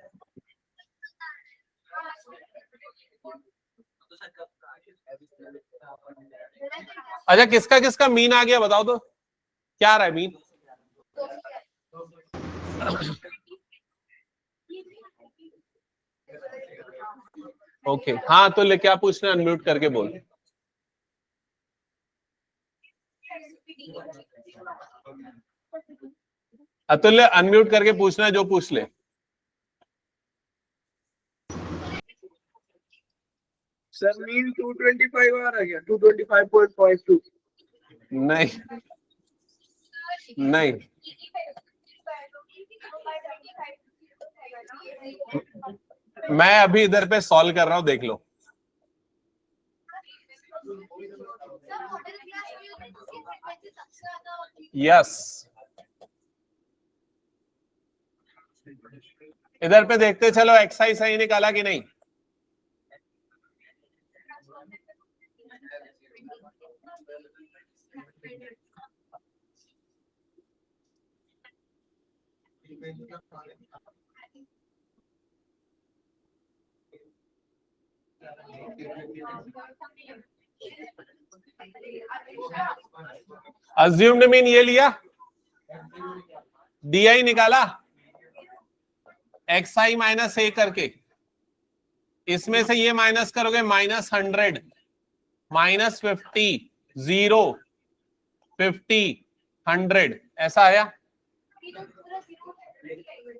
अच्छा किसका किसका मीन आ गया बताओ तो, क्या आ रहा है मीन। ओके हाँ तो ले क्या पूछना, अनम्यूट करके बोल। अतुल्य अनम्यूट करके पूछना है, जो पूछ ले। सर मीन 225 आ रहा है क्या, 225.52? नहीं नहीं, मैं अभी इधर पे सॉल्व कर रहा हूं, देख लो। यस इधर पे देखते चलो, एक्सरसाइज सही निकाला कि नहीं। अज्यूम्ड मीन ये लिया, डी आई निकाला, एक्स आई माइनस ए करके, इसमें से ये माइनस करोगे -100, -50, 0, 50, 100 ऐसा आया।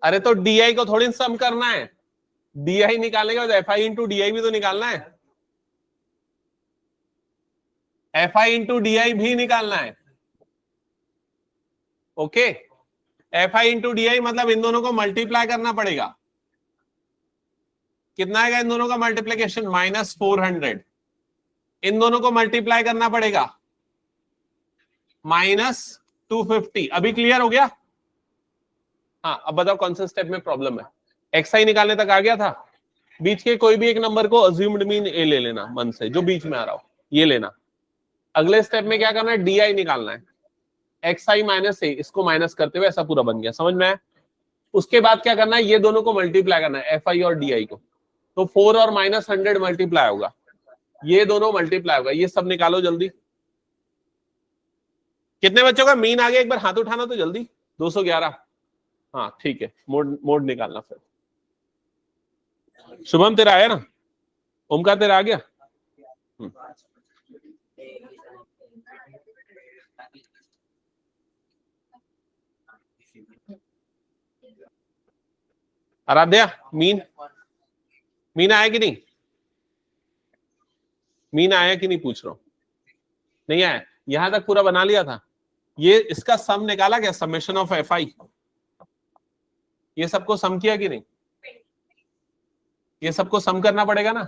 अरे तो DI को थोड़ी सम करना है, DI निकालने के बाद FI इंटू DI भी तो निकालना है, FI इंटू DI भी निकालना है। ओके, FI इंटू DI मतलब इन दोनों को मल्टीप्लाई करना पड़ेगा। कितना आएगा इन दोनों का मल्टीप्लीकेशन? -400। इन दोनों को मल्टीप्लाई करना पड़ेगा -250। अभी क्लियर हो गया? हाँ, अब बताओ कौन से स्टेप में प्रॉब्लम है? XI निकालने तक आ गया था। बीच के कोई भी एक नंबर को अज्यूम्ड मीन A ले लेना मन से, जो बीच में आ रहा हो ये लेना। अगले स्टेप में क्या करना है? DI निकालना है, XI - A, इसको माइनस करते हुए ऐसा पूरा बन गया, समझ में आया? उसके बाद क्या करना है? ये दोनों को मल्टीप्लाई करना है, FI और DI को। तो 4 और -100 मल्टीप्लाई होगा, ये दोनों मल्टीप्लाई होगा, ये सब निकालो जल्दी। कितने बच्चों का मीन आ गया? एक बार हाथ उठाना तो जल्दी। 211। हाँ ठीक है, मोड निकालना फिर। शुभम तेरा आया ना? ओमकार तेरा आ गया? आराध्या, मीन आया कि नहीं? मीन आया कि नहीं पूछ रहा हूं। नहीं आया? यहां तक पूरा बना लिया था। ये इसका सम निकाला क्या? समेशन ऑफ FI, ये सबको सम किया कि नहीं? ये सबको सम करना पड़ेगा ना।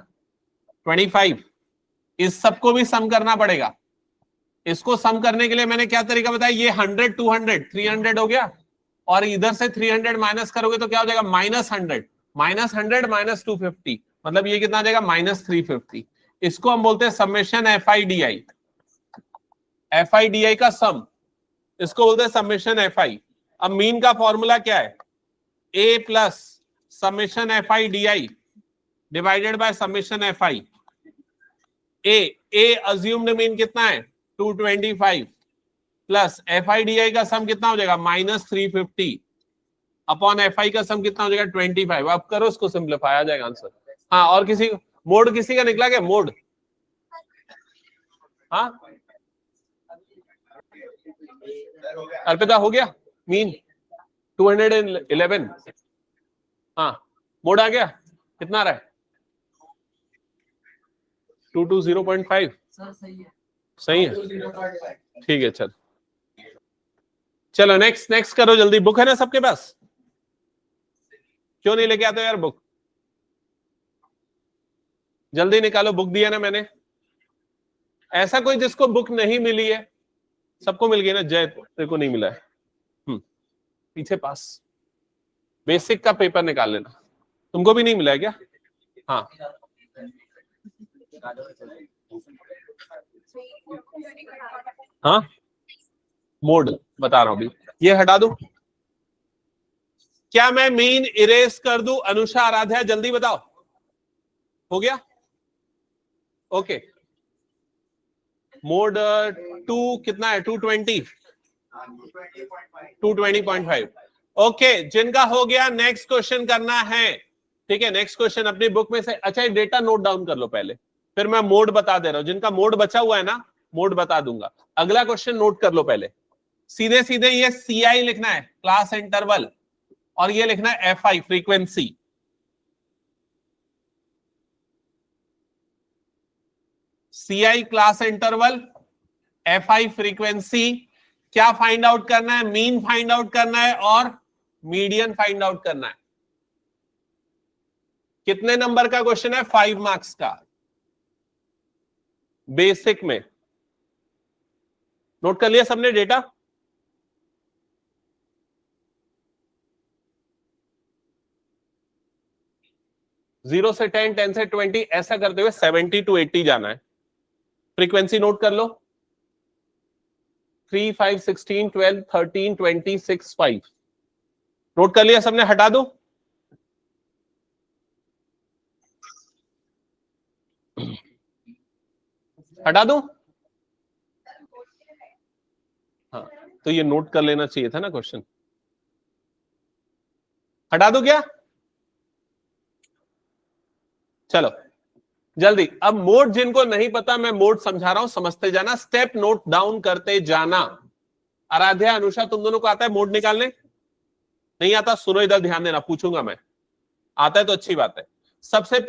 25, इस सबको भी सम करना पड़ेगा। इसको सम करने के लिए मैंने क्या तरीका बताया? ये 100, 200, 300 हो गया, और इधर से 300 माइनस करोगे तो क्या हो जाएगा? -100, -100 -250, मतलब ये कितना आ जाएगा? -350। इसको हम बोलते हैं समेशन FI/DI। FI/DI का सम, इसको बोलते हैं समेशन FI। अब मीन का फॉर्मूला क्या है? A plus summation FI/DI divided by summation FI। A assumed mean कितना है? 225 प्लस FI/DI का सम कितना हो जाएगा? -350 अपॉन FI का सम कितना हो जाएगा? 25। अब करो इसको सिंप्लीफाई, आ जाएगा आंसर। हाँ, और किसी मोड किसी का निकला क्या? मोड? हाँ, अर्पिता हो गया मीन 211। हाँ, मोड आ गया? कितना आ रहा है? 220.5। सही है, ठीक है। चलो नेक्स्ट करो जल्दी। बुक है ना सबके पास? क्यों नहीं लेके आते यार बुक? जल्दी निकालो, बुक दिया ना मैंने। ऐसा कोई जिसको बुक नहीं मिली है? सबको मिल गई ना? जय तेरे को नहीं मिला है? पीछे पास बेसिक का पेपर निकाल लेना। तुमको भी नहीं मिला है क्या? हाँ, हाँ, मोड बता रहा हूं अभी। ये हटा दूं? क्या मैं मीन इरेज कर दूं? अनुषा, आराध्या, जल्दी बताओ। हो गया? ओके। मोड 2 कितना है? 220, 220.5। ओके, जिनका हो गया नेक्स्ट क्वेश्चन करना है। ठीक है, नेक्स्ट क्वेश्चन अपनी बुक में से। अच्छा, डेटा नोट डाउन कर लो पहले, फिर मैं मोड बता दे रहा हूं। जिनका मोड बचा हुआ है ना, मोड बता दूंगा। अगला क्वेश्चन नोट कर लो पहले। सीधे सीधे ये CI लिखना है, क्लास इंटरवल, और ये लिखना है FI, frequency. CI class interval, FI frequency. क्या फाइंड आउट करना है? मीन फाइंड आउट करना है और मीडियन फाइंड आउट करना है। कितने नंबर का क्वेश्चन है? 5 मार्क्स का, बेसिक में। नोट कर लिया सबने डेटा? जीरो से 10, 10 से 20, ऐसा करते हुए 70 to 80 जाना है। फ्रीक्वेंसी नोट कर लो। 3, 5, 16, 12, 13, 20, 6, 5। नोट कर लिया सबने? हटा दो? हटा दो? हाँ, तो ये नोट कर लेना चाहिए था ना क्वेश्चन। हटा दो क्या? चलो, जल्दी। अब मोड जिनको नहीं पता, मैं मोड समझा रहा हूं, समझते जाना, स्टेप नोट डाउन करते जाना। आराध्या, अनुषा, तुम दोनों को आता है मोड निकालने? नहीं आता? सुनो, इधर ध्यान देना, पूछूंगा मैं। आता है तो अच्छी बात है। सबसे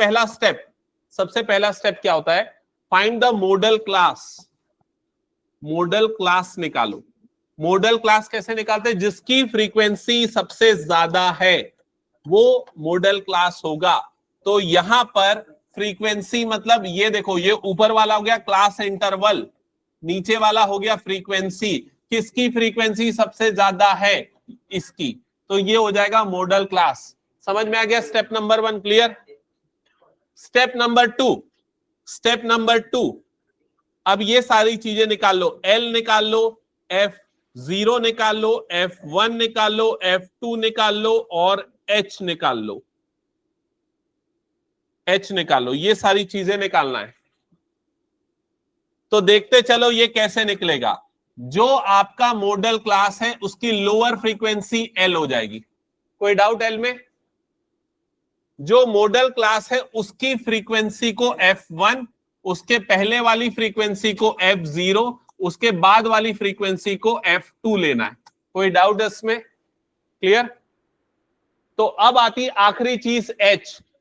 पहला स्टेप क्या होता है? Find the model class. Model class निकालो। मॉडल क्लास कैसे निकालते हैं? जिसकी फ्रीक्वेंसी सबसे ज्यादा है वो मॉडल क्लास होगा। तो यहां पर फ्रीक्वेंसी मतलब ये देखो, ये ऊपर वाला हो गया क्लास इंटरवल, नीचे वाला हो गया फ्रीक्वेंसी। किसकी फ्रीक्वेंसी सबसे ज्यादा है? इसकी। तो ये हो जाएगा मॉडल क्लास। समझ में आ गया? Step number 1 clear. Step number two, अब ये सारी चीजें निकाल लो। एल निकाल लो, F0 निकाल लो, F1 निकाल लो, F2 निकाल लो और H निकाल लो। H निकालो, ये सारी चीजें निकालना है। तो देखते चलो ये कैसे निकलेगा। जो आपका मॉडल क्लास है उसकी लोअर फ्रीक्वेंसी L हो जाएगी। कोई डाउट L में? जो मॉडल क्लास है उसकी फ्रीक्वेंसी को F1, उसके पहले वाली फ्रीक्वेंसी को F0, उसके बाद वाली फ्रीक्वेंसी को F2 लेना है। कोई डाउट इसमें? क्लियर? तो अब आती आखिरी चीज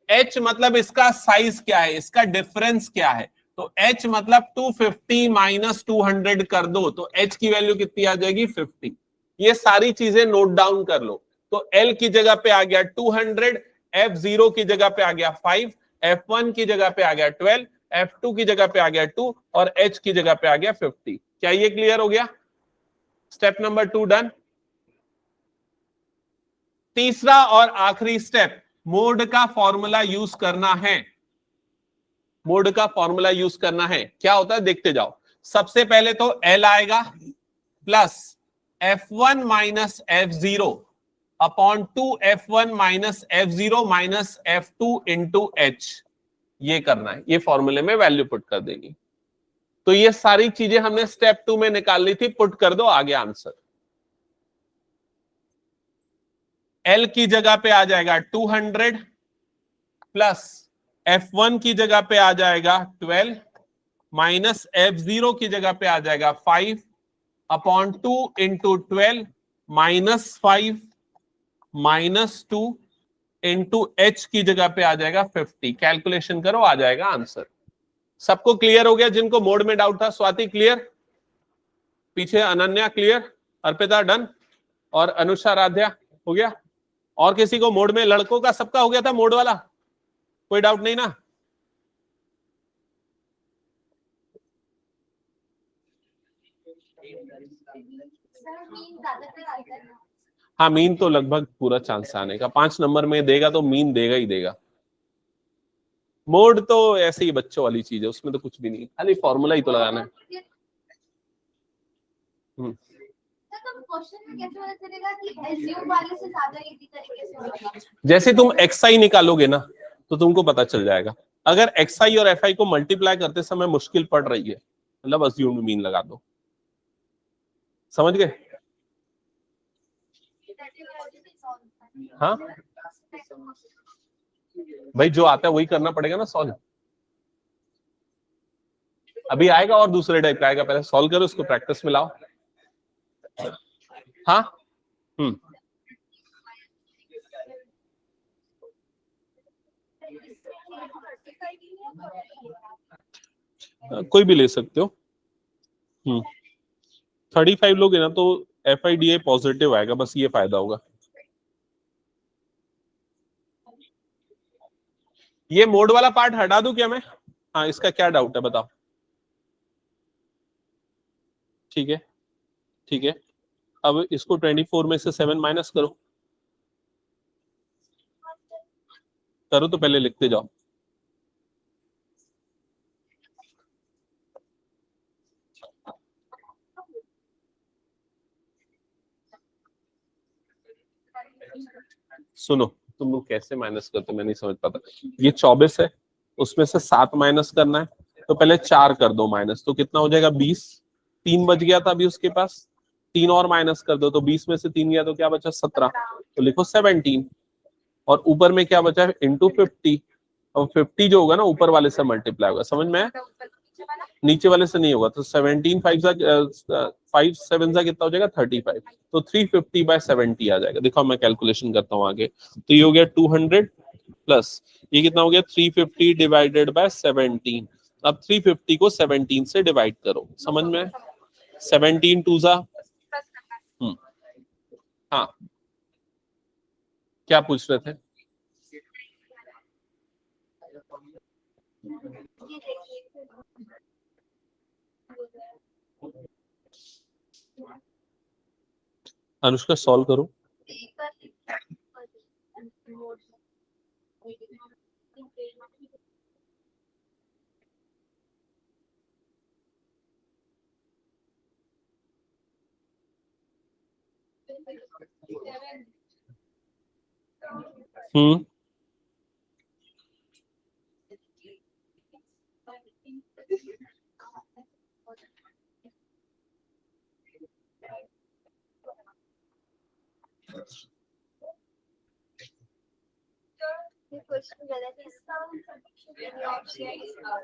H मतलब इसका साइज क्या है, इसका डिफरेंस क्या है। तो H मतलब 250 माइनस 200 कर दो तो H की वैल्यू कितनी आ जाएगी? 50। ये सारी चीजें नोट डाउन कर लो। तो L की जगह पे आ गया 200, F0 की जगह पे आ गया 5, F1 की जगह पे आ गया 12, F2 की जगह पे आ गया 2 और H की जगह पे आ गया 50। क्या ये क्लियर हो गया? Step number 2 done. तीसरा और आखिरी स्टेप, मोड का फॉर्मूला यूज करना है। मोड का फॉर्मूला यूज करना है। क्या होता है देखते जाओ। सबसे पहले तो L आएगा plus F1 minus F0 upon 2 F1 minus F0 minus F2 into H। ये करना है, ये फॉर्मूले में वैल्यू पुट कर देनी। तो ये सारी चीजें हमने स्टेप 2 में निकाल ली थी, पुट कर दो आगे आंसर। L की जगह पे आ जाएगा 200 प्लस F1 की जगह पे आ जाएगा 12 माइनस F0 की जगह पे आ जाएगा 5 upon 2 into 12 minus 5 minus 2 into H की जगह पे आ जाएगा 50। कैलकुलेशन करो, आ जाएगा आंसर। सबको क्लियर हो गया? जिनको मोड में डाउट था, स्वाति क्लियर, पीछे अनन्या क्लियर, अर्पिता डन और अनुषा राध्या हो गया। और किसी को मोड में? लड़कों का सबका हो गया था मोड वाला, कोई डाउट नहीं ना? हाँ, मीन तो लगभग पूरा चांस आने का, 5 नंबर में देगा तो मीन देगा ही देगा। मोड तो ऐसे ही बच्चों वाली चीज है, उसमें तो कुछ भी नहीं, खाली फॉर्मूला ही तो लगाना है। जैसे तुम XI निकालोगे ना तो तुमको पता चल जाएगा। अगर XI और FI को मल्टीप्लाई करते समय मुश्किल पड़ रही है, मतलब अस्यूम्ड मीन लगा दो। समझ गए? हाँ भाई, जो आता है वही करना पड़ेगा ना सॉल्व। अभी आएगा और दूसरे टाइप का आएगा, पहले सॉल्व करो, उसको प्रैक्टिस में लाओ। हाँ कोई भी ले सकते हो। 35 लोग है ना तो FIDA पॉजिटिव आएगा, बस ये फायदा होगा। ये मोड वाला पार्ट हटा दूं क्या मैं? हाँ, इसका क्या डाउट है बताओ। ठीक है, ठीक है। अब इसको 24 में से 7 माइनस करो। करो तो पहले लिखते जाओ। सुनो, तुम लोग कैसे माइनस करते मैं नहीं समझ पाता। ये 24 है, उसमें से 7 माइनस करना है, तो पहले 4 कर दो माइनस, तो कितना हो जाएगा? 20। 3 बच गया था अभी उसके पास, 3 और माइनस कर दो तो 20 में से 3 गया तो क्या बचा? 17। तो लिखो 17। और ऊपर में क्या बचा है? इंटू 50। अब 50 जो होगा ना ऊपर वाले से मल्टीप्लाई होगा, समझ में? नीचे वाले से नहीं होगा। तो 17 5 7 कितना हो जाएगा 35, तो 350/70 आ जाएगा। देखो मैं कैलकुलेशन करता हूँ आगे। तो ये हो गया 200 प्लस ये कितना हो गया 350 डिवाइडेड बाय 17। अब 350 को 17 से डिवाइड करो, समझ में? 17 2 जा। हाँ क्या पूछ रहे थे? अनुष्का सॉल्व करो।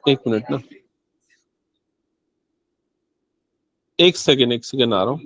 एक मिनट ना, एक सेकेंड आ रहा हूँ।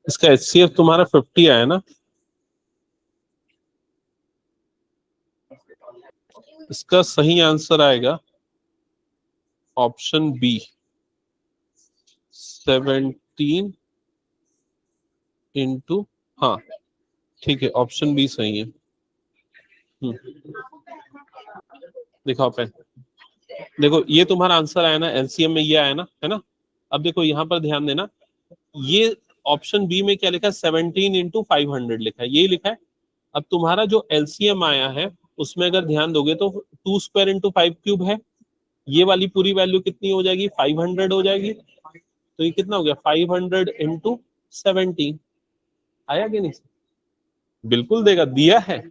इसका HCF तुम्हारा 50 आया ना? इसका सही आंसर आएगा ऑप्शन बी 17 इंटू, हाँ ठीक है ऑप्शन बी सही है। दिखाओ पेन। देखो ये तुम्हारा आंसर आया ना, एलसीएम में ये आया ना, है ना? अब देखो यहाँ पर ध्यान देना, ये ऑप्शन बी में क्या लिखा है 17 इंटू 500 लिखा है, यही लिखा है। अब तुम्हारा जो एलसीएम आया है उसमें अगर ध्यान दोगे तो 2 स्क्वायर इंटू 5 क्यूब है, ये वाली पूरी वैल्यू कितनी हो जाएगी 500 हो जाएगी। तो ये कितना हो गया 500 इंटू 17 आया कि नहीं? बिल्कुल देगा, दिया है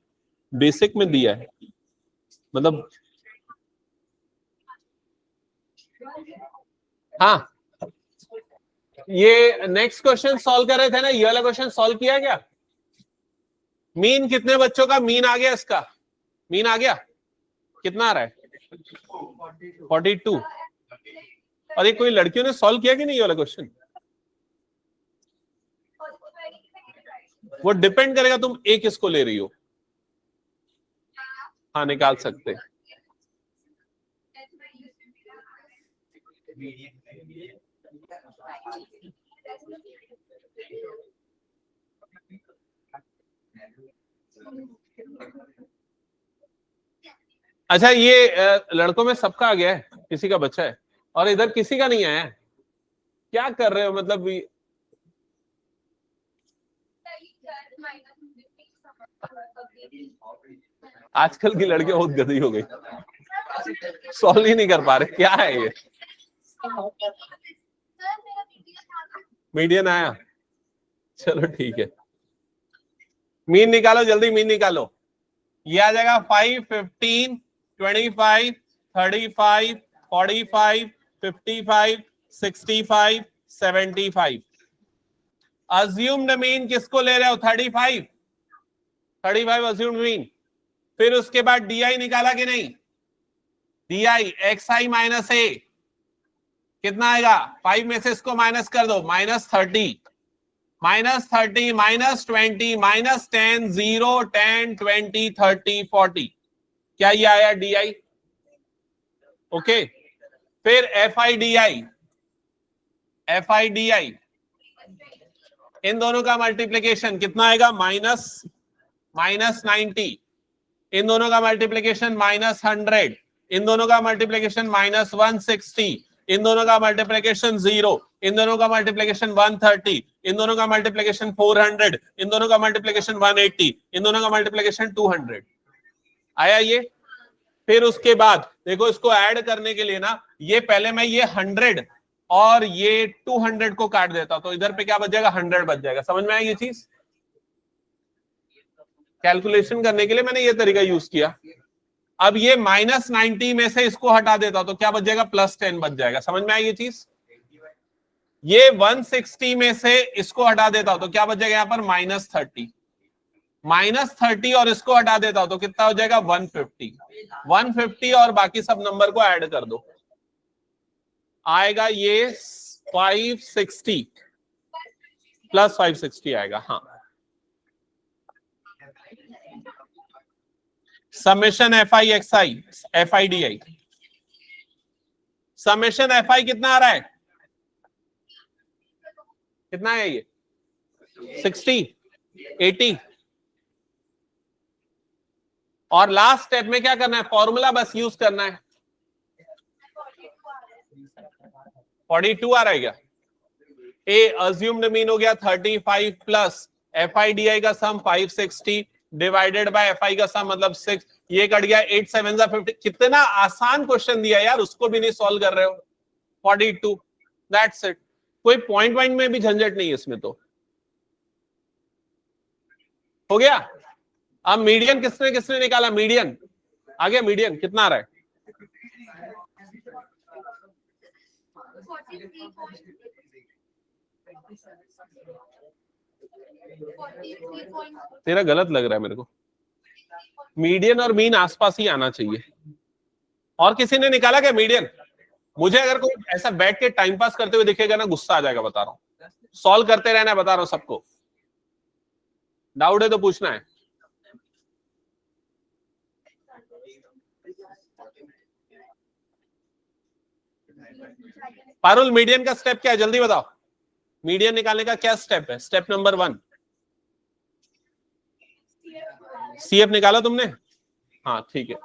बेसिक में दिया है, मतलब हाँ। ये नेक्स्ट क्वेश्चन सॉल्व कर रहे थे ना, ये वाला क्वेश्चन सॉल्व किया क्या? मीन कितने बच्चों का मीन आ गया? इसका मीन आ गया, कितना आ रहा है 42। और ये कोई लड़कियों ने सॉल्व किया कि नहीं ये वाला क्वेश्चन? वो डिपेंड करेगा तुम एक किसको ले रही हो। हाँ निकाल सकते। अच्छा ये लड़कों में सबका आ गया है, किसी का बच्चा है और इधर किसी का नहीं आया है, क्या कर रहे हो? मतलब आजकल की लड़कियां बहुत गधी हो गई, सॉल्व ही नहीं कर पा रहे, क्या है ये? मीडियन आया, चलो ठीक है। मीन निकालो जल्दी, मीन निकालो। ये आ जाएगा 5, 15, 25, 35, 45, 55, 65, 75। अज्यूम्ड मीन किसको ले रहे हो? 35 अज्यूम्ड मीन। फिर उसके बाद डीआई निकाला कि नहीं? डीआई xi माइनस ए कितना आएगा? 5 में से इसको माइनस कर दो, -30, -30, -20, -10, 0, 10, 20, 30, 40। क्या ये आया डीआई? ओके। फिर FIDI, इन दोनों का मल्टीप्लिकेशन कितना आएगा? -90। इन दोनों का मल्टीप्लिकेशन -100। इन दोनों का मल्टीप्लिकेशन -160। इन दोनों का मल्टीप्लिकेशन 0। इन दोनों का मल्टीप्लिकेशन 130, इन दोनों का मल्टीप्लिकेशन 400, इन दोनों का मल्टीप्लिकेशन 180, इन दोनों का मल्टीप्लिकेशन 200। आया ये? फिर उसके बाद देखो इसको ऐड करने के लिए ना, ये पहले मैं ये 100 और ये 200 को काट देता, तो इधर पे क्या बच जाएगा? 100 बच जाएगा। समझ में आया ये चीज? कैलकुलेशन करने के लिए मैंने ये तरीका यूज किया। अब ये -90 में से इसको हटा देता तो क्या बच जाएगा? +10 बच जाएगा। समझ में आया ये चीज? ये 160 में से इसको हटा देता तो क्या बच जाएगा? यहाँ पर -30, -30 और इसको हटा देता तो कितना हो जाएगा? 150। 150 और बाकी सब नंबर को ऐड कर दो, आएगा ये 560 प्लस 560 आएगा। हाँ, summation FI DI, summation FI कितना आ रहा है? कितना है ये? 60, 80। और लास्ट स्टेप में क्या करना है? फॉर्मूला बस यूज करना है। 42 आ रहा है क्या? ए अज्यूम्ड मीन हो गया 35 प्लस FI/DI का सम 560 डिवाइडेड बाय FI का सम मतलब 6, ये कट गया 8 7 50। कितना आसान क्वेश्चन दिया यार, उसको भी नहीं सॉल्व कर रहे हो। 42, दैट्स इट। कोई पॉइंट में भी झंझट नहीं है इसमें, तो हो गया। अब मीडियन किसने किसने निकाला? मीडियन आ गया। मीडियन कितना आ रहा है? तेरा गलत लग रहा है मेरे को। मीडियन और मीन आसपास ही आना चाहिए। और किसी ने निकाला क्या मीडियन? मुझे अगर कोई ऐसा बैठ के टाइम पास करते हुए दिखेगा ना, गुस्सा आ जाएगा। बता रहा हूं, सॉल्व करते रहना है, बता रहा हूं सबको। डाउट है तो पूछना है। पारुल, मीडियन का स्टेप क्या है? जल्दी बताओ। मीडियन निकालने का क्या स्टेप है? Step number 1। CF निकाला तुमने? हाँ ठीक है।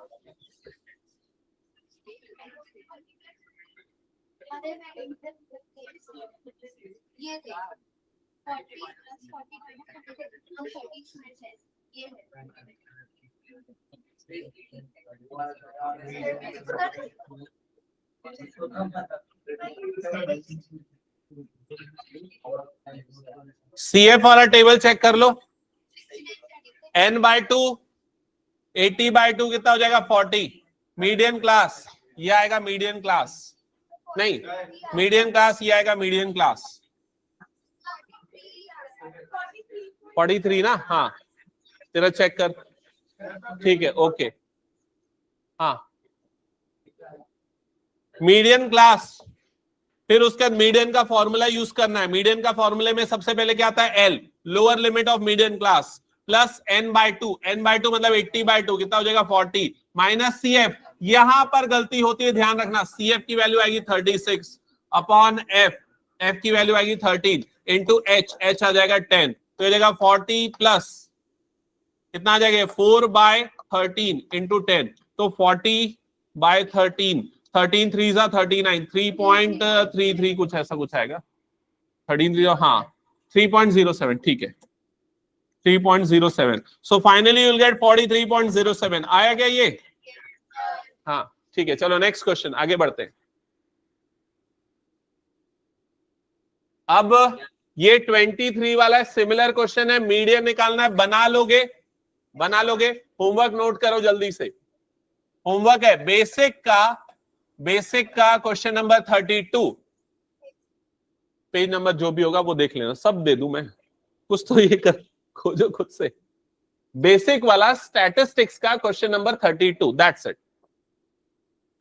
CF वाला टेबल चेक कर लो। n/2 80/2 कितना हो जाएगा? 40। मीडियन क्लास ये आएगा, मीडियन क्लास नहीं, मीडियन क्लास ये आएगा, मीडियन क्लास 43 ना? हाँ तेरा चेक कर, ठीक है, ओके। हाँ मीडियन क्लास, फिर उसके बाद मीडियन का फॉर्मूला यूज करना है। मीडियन का फॉर्मूले में सबसे पहले क्या आता है? L, lower limit of median class, plus n/2, n/2 मतलब 80/2 कितना हो जाएगा? 40, माइनस CF। यहां पर गलती होती है, ध्यान रखना। CF की वैल्यू आएगी 36 अपॉन F, F की वैल्यू आएगी 13 इंटू H, H आ जाएगा 10, तो हो जाएगा 40 प्लस कितना आ जाएगा? 4/13 इंटू 10, तो 40/13, 13 3 39, 3.33 कुछ ऐसा कुछ आएगा। 13 हाँ 3.07, ठीक है 3.07। So finally you will get 43.07। आया क्या ये? हाँ ठीक है, चलो नेक्स्ट क्वेश्चन, आगे बढ़ते हैं। अब ये 23 वाला सिमिलर क्वेश्चन है, मीडियन निकालना है। बना लोगे? बना लोगे? होमवर्क नोट करो जल्दी से। होमवर्क है बेसिक का क्वेश्चन नंबर 32, पेज नंबर जो भी होगा वो देख लेना, सब दे दूं मैं, कुछ तो ये कर खोजो खुद से। बेसिक वाला स्टैटिस्टिक्स का क्वेश्चन नंबर 32, दैट्स इट।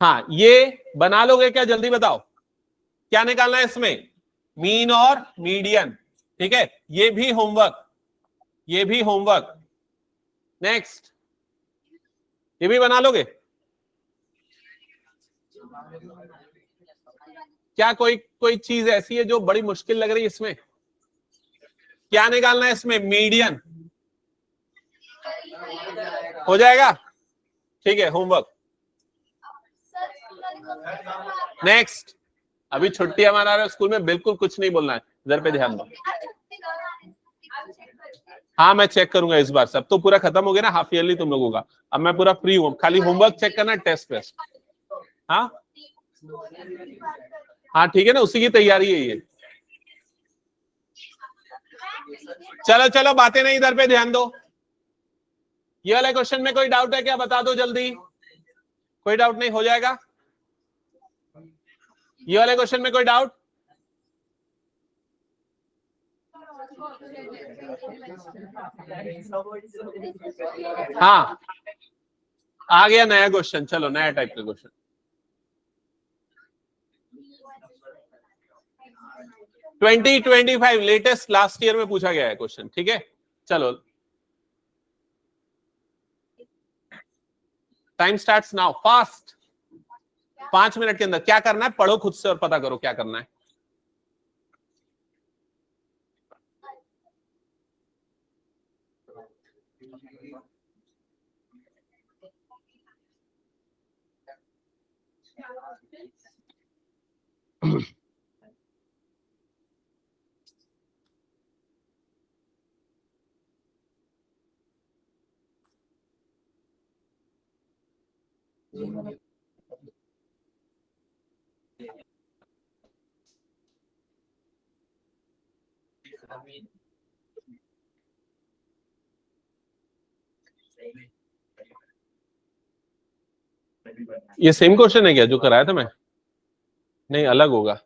हाँ ये बना लोगे क्या? जल्दी बताओ क्या निकालना है इसमें? मीन और मीडियन, ठीक है। ये भी होमवर्क, ये भी होमवर्क। नेक्स्ट, ये भी बना लोगे क्या? कोई चीज ऐसी है जो बड़ी मुश्किल लग रही है इसमें? क्या निकालना है इसमें? मीडियन हो जाएगा, ठीक है, होमवर्क। नेक्स्ट, अभी छुट्टियां मना रहे हो स्कूल में, बिल्कुल कुछ नहीं बोलना है, इधर पे ध्यान दो। हाँ मैं चेक करूंगा इस बार, सब तो पूरा खत्म हो गया ना हाफ ईयरली तुम लोगों का, अब मैं पूरा फ्री हूँ, खाली होमवर्क चेक करना, टेस्ट वेस्ट। हाँ हाँ ठीक है ना, उसी की तैयारी है ये। चलो चलो बातें नहीं, इधर पे ध्यान दो। ये वाले क्वेश्चन में कोई डाउट है क्या, बता दो जल्दी। कोई डाउट नहीं, हो जाएगा। ये वाले क्वेश्चन में कोई डाउट? हाँ आ गया नया क्वेश्चन, चलो नया टाइप का क्वेश्चन। 2025 लेटेस्ट लास्ट ईयर में पूछा गया है क्वेश्चन, ठीक है। चलो time starts now, fast. 5 minute के अंदर क्या करना है, पढ़ो खुद से और पता करो क्या करना है। ये सेम क्वेश्चन है क्या जो कराया था मैं? नहीं अलग होगा,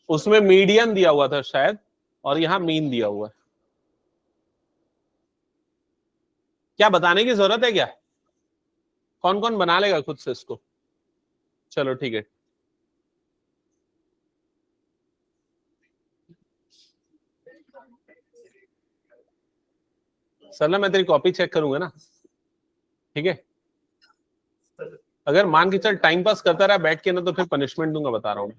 उसमें मीडियन दिया हुआ था शायद, और यहाँ मीन दिया हुआ है। क्या बताने की जरूरत है क्या? कौन कौन बना लेगा खुद से इसको? चलो ठीक है। सरला मैं तेरी कॉपी चेक करूंगा ना, ठीक है। अगर मान के चल टाइम पास करता रहा बैठ के ना, तो फिर पनिशमेंट दूंगा, बता रहा हूँ।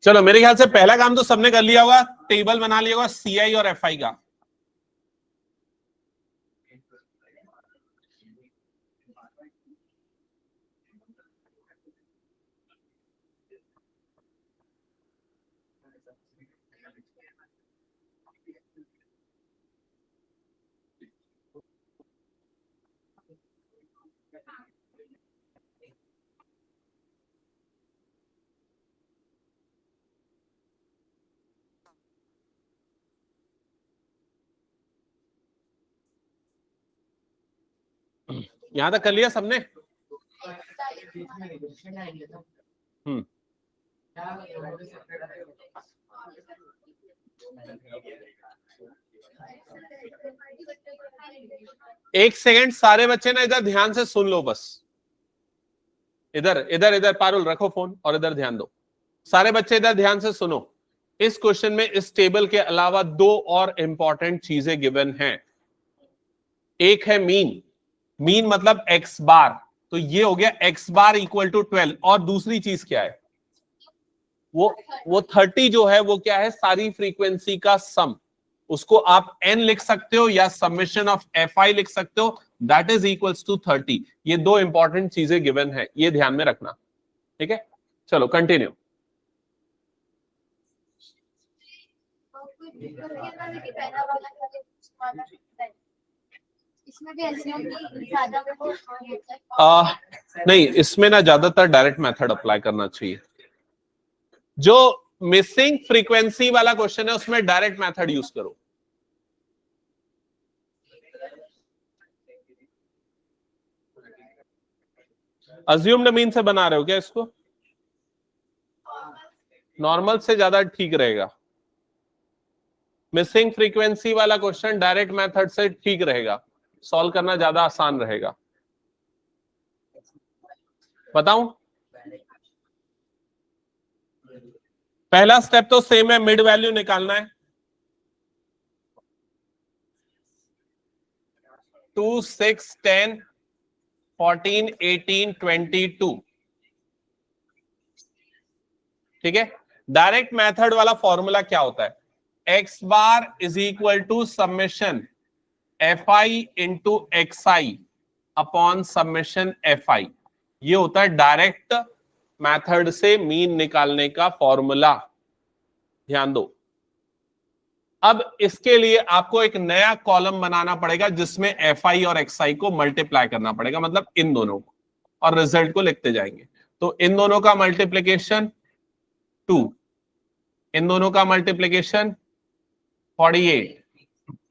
चलो मेरे ख्याल से पहला काम तो सबने कर लिया होगा, टेबल बना लिया होगा सीआई और एफआई का। यहां तक कर लिया सबने? एक सेकंड, सारे बच्चे ना इधर ध्यान से सुन लो बस। इधर इधर इधर पारुल रखो फोन और इधर ध्यान दो। सारे बच्चे इधर ध्यान से सुनो। इस क्वेश्चन में इस टेबल के अलावा 2 और इंपॉर्टेंट चीजें गिवन हैं। एक है मीन, मीन मतलब एक्स बार, तो ये हो गया एक्स बार इक्वल टू 12। और दूसरी चीज क्या है, वो 30 जो है वो क्या है, सारी फ्रीक्वेंसी का सम। उसको आप n लिख सकते हो या समेशन ऑफ fi लिख सकते हो, दैट इज इक्वल्स टू 30। ये 2 इंपॉर्टेंट चीजें गिवन है, ये ध्यान में रखना, ठीक है। चलो कंटिन्यू। नहीं इसमें ना ज्यादातर डायरेक्ट मेथड अप्लाई करना चाहिए। जो मिसिंग फ्रीक्वेंसी वाला क्वेश्चन है उसमें डायरेक्ट मेथड यूज करो। अज्यूम्ड मीन से बना रहे हो क्या इसको? नॉर्मल से ज्यादा ठीक रहेगा। मिसिंग फ्रीक्वेंसी वाला क्वेश्चन डायरेक्ट मेथड से ठीक रहेगा, सॉल्व करना ज्यादा आसान रहेगा। बताऊं? पहला स्टेप तो सेम है, मिड वैल्यू निकालना है। 2, 6, 10, 14, 18, 22। ठीक है, डायरेक्ट मेथड वाला फॉर्मूला क्या होता है? X bar is equal to summation F I into X I upon summation F I. ये होता है डायरेक्ट मेथड से मीन निकालने का फॉर्मूला। ध्यान दो, अब इसके लिए आपको एक नया कॉलम बनाना पड़ेगा जिसमें एफ आई और एक्स आई को मल्टीप्लाई करना पड़ेगा, मतलब इन दोनों को, और रिजल्ट को लिखते जाएंगे। तो इन दोनों का मल्टीप्लीकेशन 2, इन दोनों का मल्टीप्लीकेशन 48,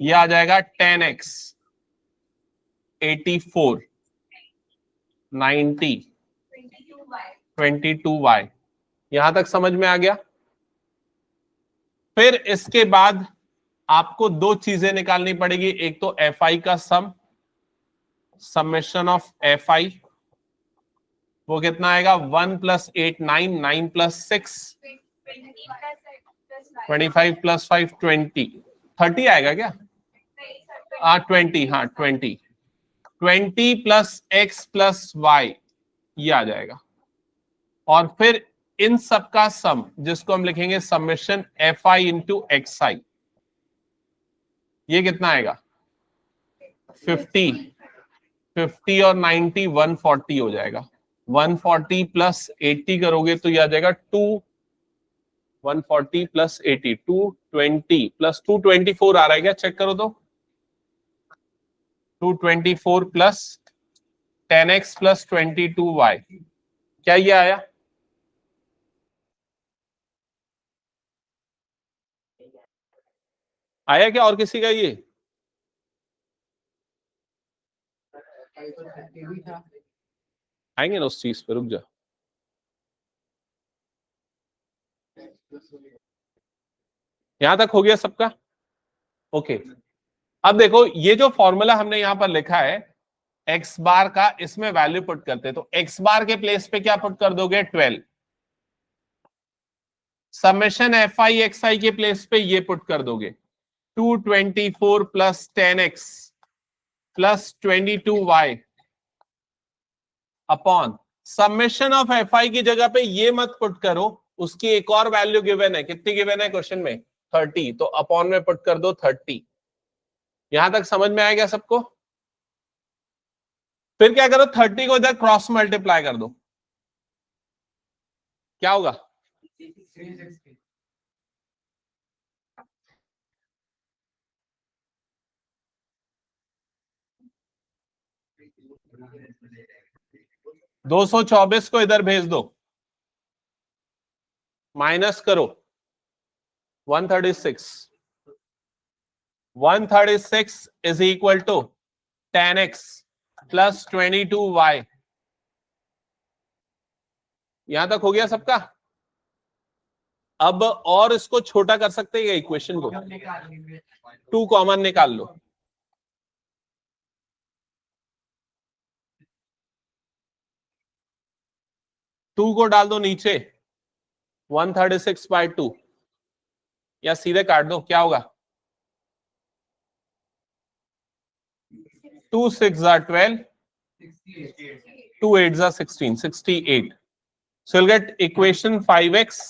ये आ जाएगा 10x, 84, 90, 22y। यहां तक समझ में आ गया? फिर इसके बाद आपको दो चीजें निकालनी पड़ेगी, एक तो एफ आई का सम, समेशन ऑफ एफ आई, वो कितना आएगा? 1 + 8 9, 9 + 6 25 + 5 20, 30 आएगा क्या? 20, हाँ 20 + x + y, ये आ जाएगा। और फिर इन सब का सम, जिसको हम लिखेंगे summation F I into X I, ये कितना आएगा? 50 और 90 140 हो जाएगा। 140 + 80 करोगे तो ये आ जाएगा 140 + 80 220 + 224 आ रहा है क्या? चेक करो तो। 224 + 10x + 22y, क्या ये आया? आया क्या और किसी का? ये आएंगे ना उस चीज पे, रुक जा। यहां तक हो गया सबका? ओके, अब देखो ये जो फॉर्मूला हमने यहां पर लिखा है एक्स बार का, इसमें वैल्यू पुट करते हैं। तो एक्स बार के प्लेस पे क्या पुट कर दोगे? 12। समेशन एफ आई एक्स आई के प्लेस पे ये पुट कर दोगे 224 + 10x + 22y upon summation of F I की जगह पे ये मत पुट करो, उसकी एक और वैल्यू गिवन है। कितनी गिवन है क्वेश्चन में? 30, तो अपॉन में पुट कर दो 30। यहां तक समझ में आएगा सबको? फिर क्या करो, 30 को इधर क्रॉस मल्टीप्लाई कर दो, क्या होगा? 224 को इधर भेज दो, माइनस करो 136। 136 is equal to 10x + 22y। यहां तक हो गया सबका? अब और इसको छोटा कर सकते हैं इक्वेशन को, 2 कॉमन निकाल लो। टू को डाल दो नीचे, 136/2, या सीधे काट दो, क्या होगा? 2 6 are 12, 2 8 are 16, 68. So you'll get equation 5x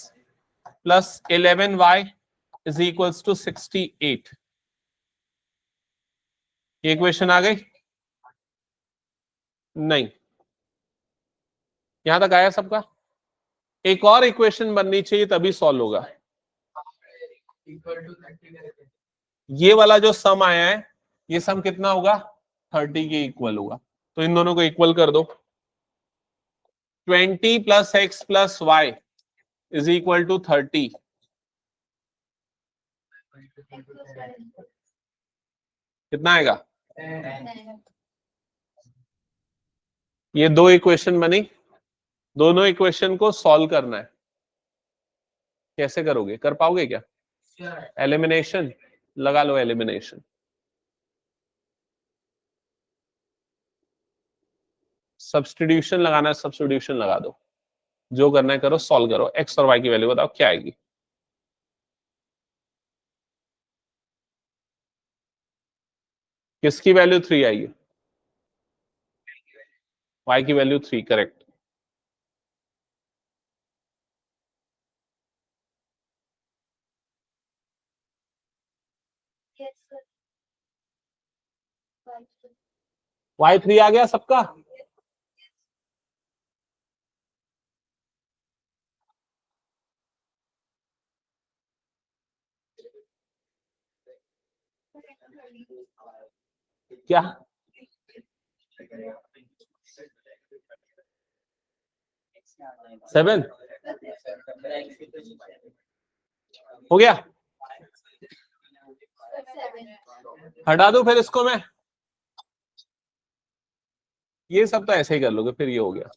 plus 11y is equals to 68. ये इक्वेशन आ गई? नहीं। यहां तक आया सबका? एक और इक्वेशन बननी चाहिए तभी सॉल्व होगा। ये वाला जो सम आया है, ये सम कितना होगा? 30 के इक्वल होगा। तो इन दोनों को इक्वल कर दो। 20 + x + y is equal to 30। कितना आएगा? ये दो इक्वेशन बनी, दोनों इक्वेशन को सॉल्व करना है। कैसे करोगे? कर पाओगे क्या? एलिमिनेशन लगा लो, एलिमिनेशन। सब्स्टिट्यूशन लगाना है, सब्स्टिट्यूशन लगा दो। जो करना है करो, सॉल्व करो। एक्स और वाई की वैल्यू बताओ क्या आएगी। किसकी वैल्यू 3 आई है? y की वैल्यू 3, करेक्ट। y3 आ गया सबका? क्या? सेवन हो गया? हटा दो फिर इसको मैं, ये सब तो ऐसे ही कर लोगे, फिर ये हो गया।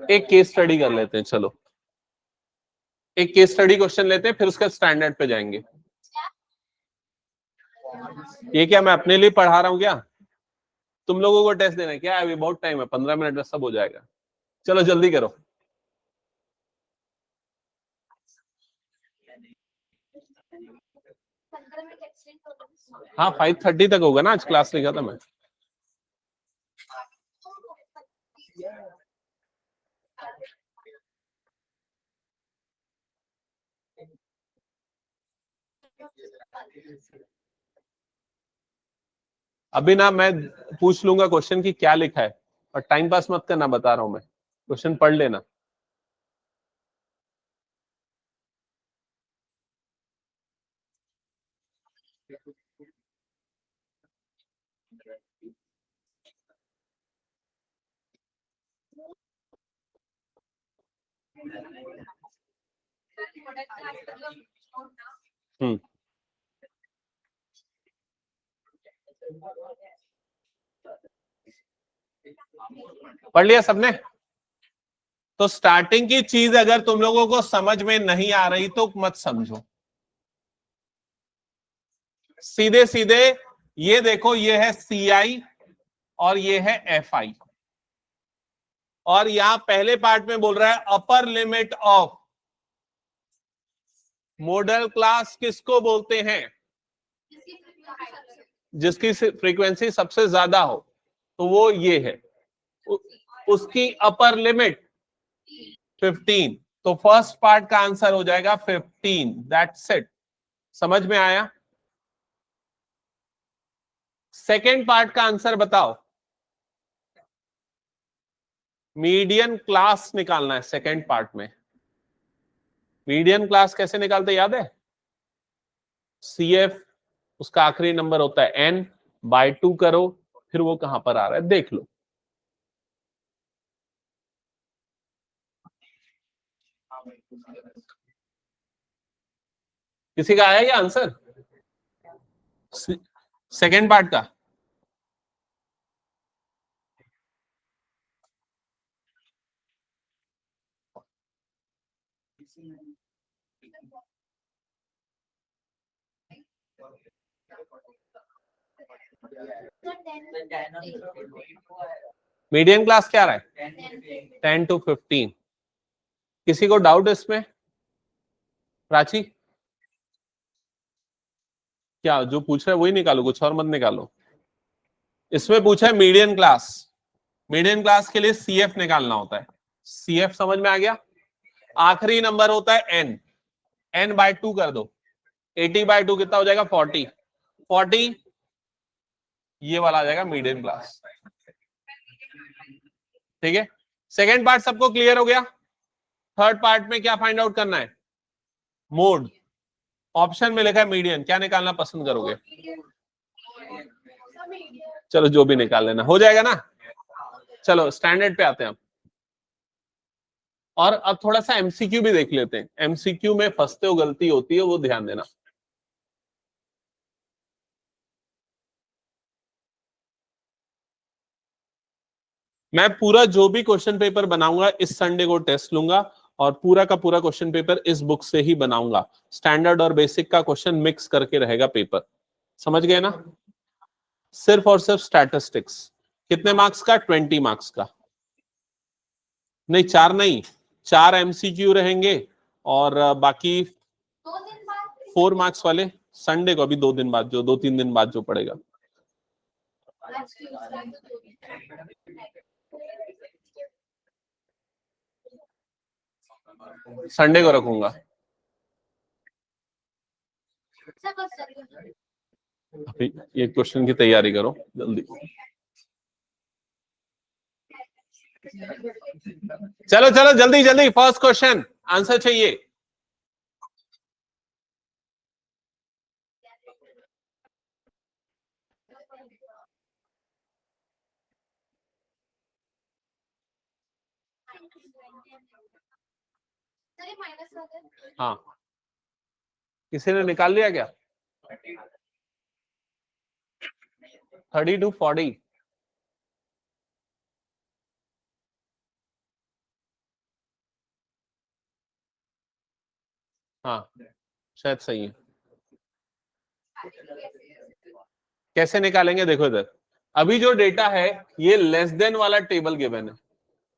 एक केस स्टडी कर लेते हैं, चलो एक केस स्टडी क्वेश्चन लेते हैं, फिर उसके स्टैंडर्ड पे जाएंगे। ये क्या मैं अपने लिए पढ़ा रहा हूं क्या? तुम लोगों को टेस्ट देना है क्या? अभी बहुत टाइम है, 15 मिनट में सब हो जाएगा। चलो जल्दी करो। हाँ 5:30 तक होगा ना, आज क्लास लिखा था मैं। अभी ना मैं पूछ लूंगा क्वेश्चन की क्या लिखा है, और टाइम पास मत करना, बता रहा हूं मैं, क्वेश्चन पढ़ लेना। पढ़ लिया सबने? तो स्टार्टिंग की चीज अगर तुम लोगों को समझ में नहीं आ रही तो मत समझो, सीधे सीधे ये देखो, ये है CI और ये है FI, और यहां पहले पार्ट में बोल रहा है upper limit of model class किसको बोलते हैं? जिसकी फ्रीक्वेंसी सबसे ज्यादा हो, तो वो ये है, उसकी अपर लिमिट 15। तो फर्स्ट पार्ट का आंसर हो जाएगा 15, दैट्स इट। समझ में आया? सेकेंड पार्ट का आंसर बताओ। मीडियन क्लास निकालना है सेकेंड पार्ट में। मीडियन क्लास कैसे निकालते याद है? CF उसका आखिरी नंबर होता है n/2 करो, फिर वो कहां पर आ रहा है देख लो। किसी का आया ये आंसर सेकेंड पार्ट का? मीडियन क्लास क्या आ रहा है? 10 to 15। किसी को डाउट इसमें? प्राची, क्या जो पूछ रहे वही निकालो, कुछ और मत निकालो। इसमें पूछा है मीडियन क्लास, मीडियन क्लास के लिए CF निकालना होता है। CF समझ में आ गया? आखिरी नंबर होता है n/2 कर दो, 80/2 कितना हो जाएगा? 40 ये वाला आ जाएगा मीडियन क्लास। ठीक है, सेकेंड पार्ट सबको क्लियर हो गया? थर्ड पार्ट में क्या फाइंड आउट करना है? मोड। ऑप्शन में लिखा है मीडियन, क्या निकालना पसंद करोगे? चलो जो भी निकाल लेना, हो जाएगा ना। चलो स्टैंडर्ड पे आते हैं अब, और अब थोड़ा सा MCQ भी देख लेते हैं। MCQ में फंसते हो, गलती होती है, वो ध्यान देना। मैं पूरा जो भी क्वेश्चन पेपर बनाऊंगा इस संडे को टेस्ट लूंगा, और पूरा का पूरा क्वेश्चन पेपर इस बुक से ही बनाऊंगा। स्टैंडर्ड और बेसिक का क्वेश्चन मिक्स करके रहेगा पेपर, समझ गए ना? सिर्फ और सिर्फ स्टैटिस्टिक्स। कितने मार्क्स का? 20 मार्क्स का। नहीं 4 नहीं, 4 एमसीक्यू रहेंगे और बाकी 4 मार्क्स वाले संडे को, अभी 2 दिन बाद, जो 2-3 दिन बाद जो पड़ेगा। संडे को रखूंगा। अभी ये क्वेश्चन की तैयारी करो जल्दी। चलो चलो जल्दी जल्दी, फर्स्ट क्वेश्चन आंसर चाहिए। हाँ, किसी ने निकाल लिया क्या? 30 to 40। हाँ शायद सही है। कैसे निकालेंगे? देखो इधर, अभी जो डेटा है ये लेस देन वाला टेबल गिवन है।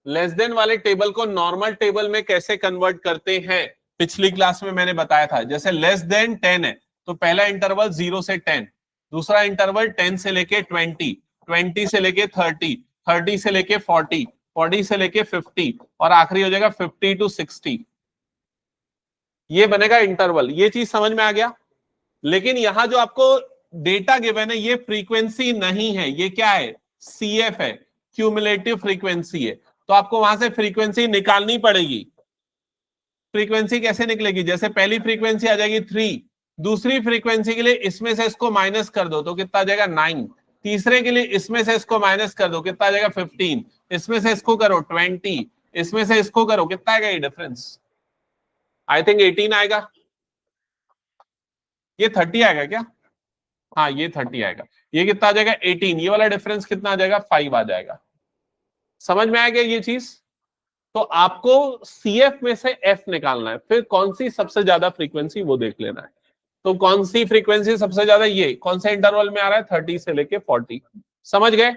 लेस देन वाले टेबल को नॉर्मल टेबल में कैसे कन्वर्ट करते हैं, पिछली क्लास में मैंने बताया था। जैसे लेस देन 10 है तो पहला इंटरवल 0 से 10, दूसरा इंटरवल 10 से लेके 20, 20 से लेके 30, 30 से लेके 40, 40 से लेके 50 और आखिरी हो जाएगा 50 to 60। ये बनेगा इंटरवल। ये चीज समझ में आ गया? लेकिन यहां जो आपको डेटा गिवन है ये फ्रीक्वेंसी नहीं है, ये क्या है? CF है, क्यूमुलेटिव फ्रीक्वेंसी है। तो आपको वहां से फ्रीक्वेंसी निकालनी पड़ेगी। फ्रीक्वेंसी कैसे निकलेगी? जैसे पहली फ्रीक्वेंसी आ जाएगी 3, दूसरी फ्रीक्वेंसी के लिए इसमें से इसको माइनस कर दो तो कितना आ जाएगा? 9, तीसरे के लिए इसमें से इसको माइनस कर दो, कितना आ जाएगा? 15, इसमें से इसको करो 20, इसमें से इसको करो, कितना आएगा ये डिफरेंस? आई थिंक 18 आएगा। ये 30 आएगा क्या? हाँ ये 30 आएगा। ये कितना आ जाएगा? 18। ये वाला डिफरेंस कितना आ जाएगा? 5 आ जाएगा। समझ में आ गया ये चीज? तो आपको CF में से F निकालना है, फिर कौन सी सबसे ज्यादा फ्रीक्वेंसी वो देख लेना है। तो कौन सी फ्रीक्वेंसी सबसे ज्यादा? ये कौन सा इंटरवल में आ रहा है? 30 से लेके 40। समझ गए?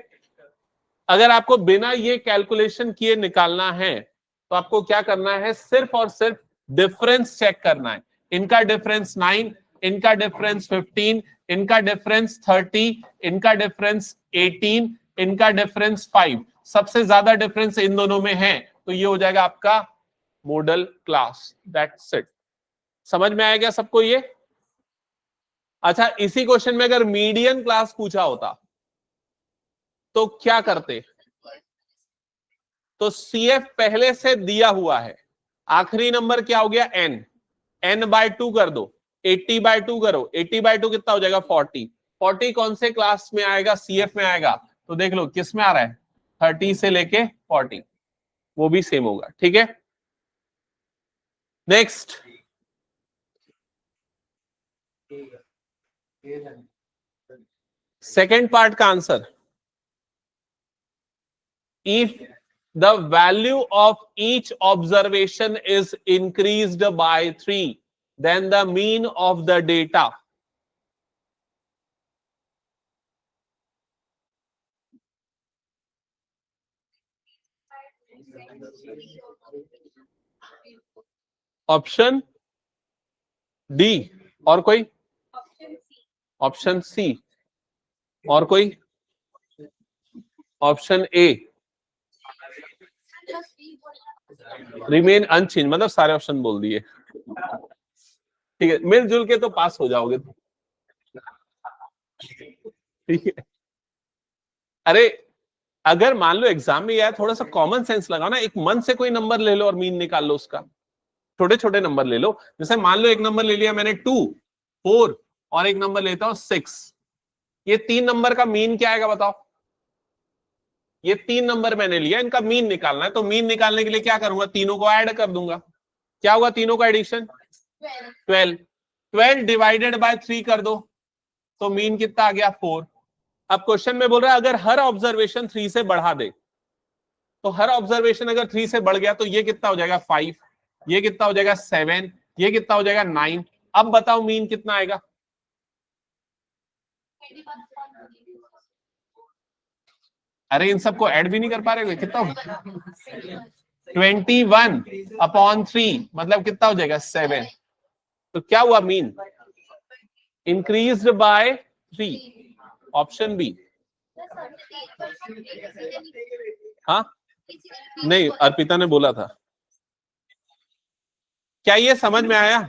अगर आपको बिना ये कैलकुलेशन किए निकालना है तो आपको क्या करना है? सिर्फ और सिर्फ डिफरेंस चेक करना है। इनका डिफरेंस 9, इनका डिफरेंस 15, इनका डिफरेंस 30, इनका डिफरेंस 18, इनका डिफरेंस 5। सबसे ज्यादा डिफरेंस इन दोनों में है तो ये हो जाएगा आपका मॉडल क्लास। That's it. समझ में आएगा सबको ये? अच्छा, इसी क्वेश्चन में अगर मीडियन क्लास पूछा होता तो क्या करते? तो CF पहले से दिया हुआ है, आखिरी नंबर क्या हो गया? n, n/2 कर दो, 80/2 करो, 80/2 कितना हो जाएगा? 40। 40 कौन से क्लास में आएगा? CF में आएगा। तो देख लो किस में आ रहा है? 30 से लेके 40, वो भी सेम होगा। ठीक है, नेक्स्ट। सेकेंड पार्ट का answer, if the value of each observation is increased by 3, then the mean of the data option D. और कोई? Option C. और कोई? Option A. रिमेन अनचेंज मतलब सारे ऑप्शन बोल दिए। ठीक है, मिलजुल के तो पास हो जाओगे। ठीक है, अरे अगर मान लो एग्जाम में यार थोड़ा सा कॉमन सेंस लगाओ ना, एक मन से कोई नंबर ले लो और मीन निकाल लो उसका। छोटे छोटे नंबर ले लो, जैसे मान लो एक नंबर ले लिया मैंने 2, 4 और एक नंबर लेता हूं 6। ये 3 नंबर का मीन क्या आएगा बताओ? ये 3 नंबर मैंने लिया, इनका मीन निकालना है, तो मीन निकालने के लिए क्या करूंगा? तीनों को ऐड कर दूंगा। क्या होगा तीनों का एडिशन? 12। 12 डिवाइडेड बाय 3 कर दो तो मीन कितना आ गया? 4। अब क्वेश्चन में बोल रहा है अगर हर ऑब्जर्वेशन 3 से बढ़ा दे, तो हर ऑब्जर्वेशन अगर 3 से बढ़ गया तो ये कितना हो जाएगा? 5। ये कितना हो जाएगा 7, ये कितना हो जाएगा 9। अब बताओ मीन कितना आएगा? अरे इन सबको ऐड भी नहीं कर पा रहे हो, कितना होगा? 21/3 मतलब कितना हो जाएगा 7। तो क्या हुआ mean? Increased by 3, option B. हाँ नहीं, अर्पिता ने बोला था। क्या ये समझ में आया?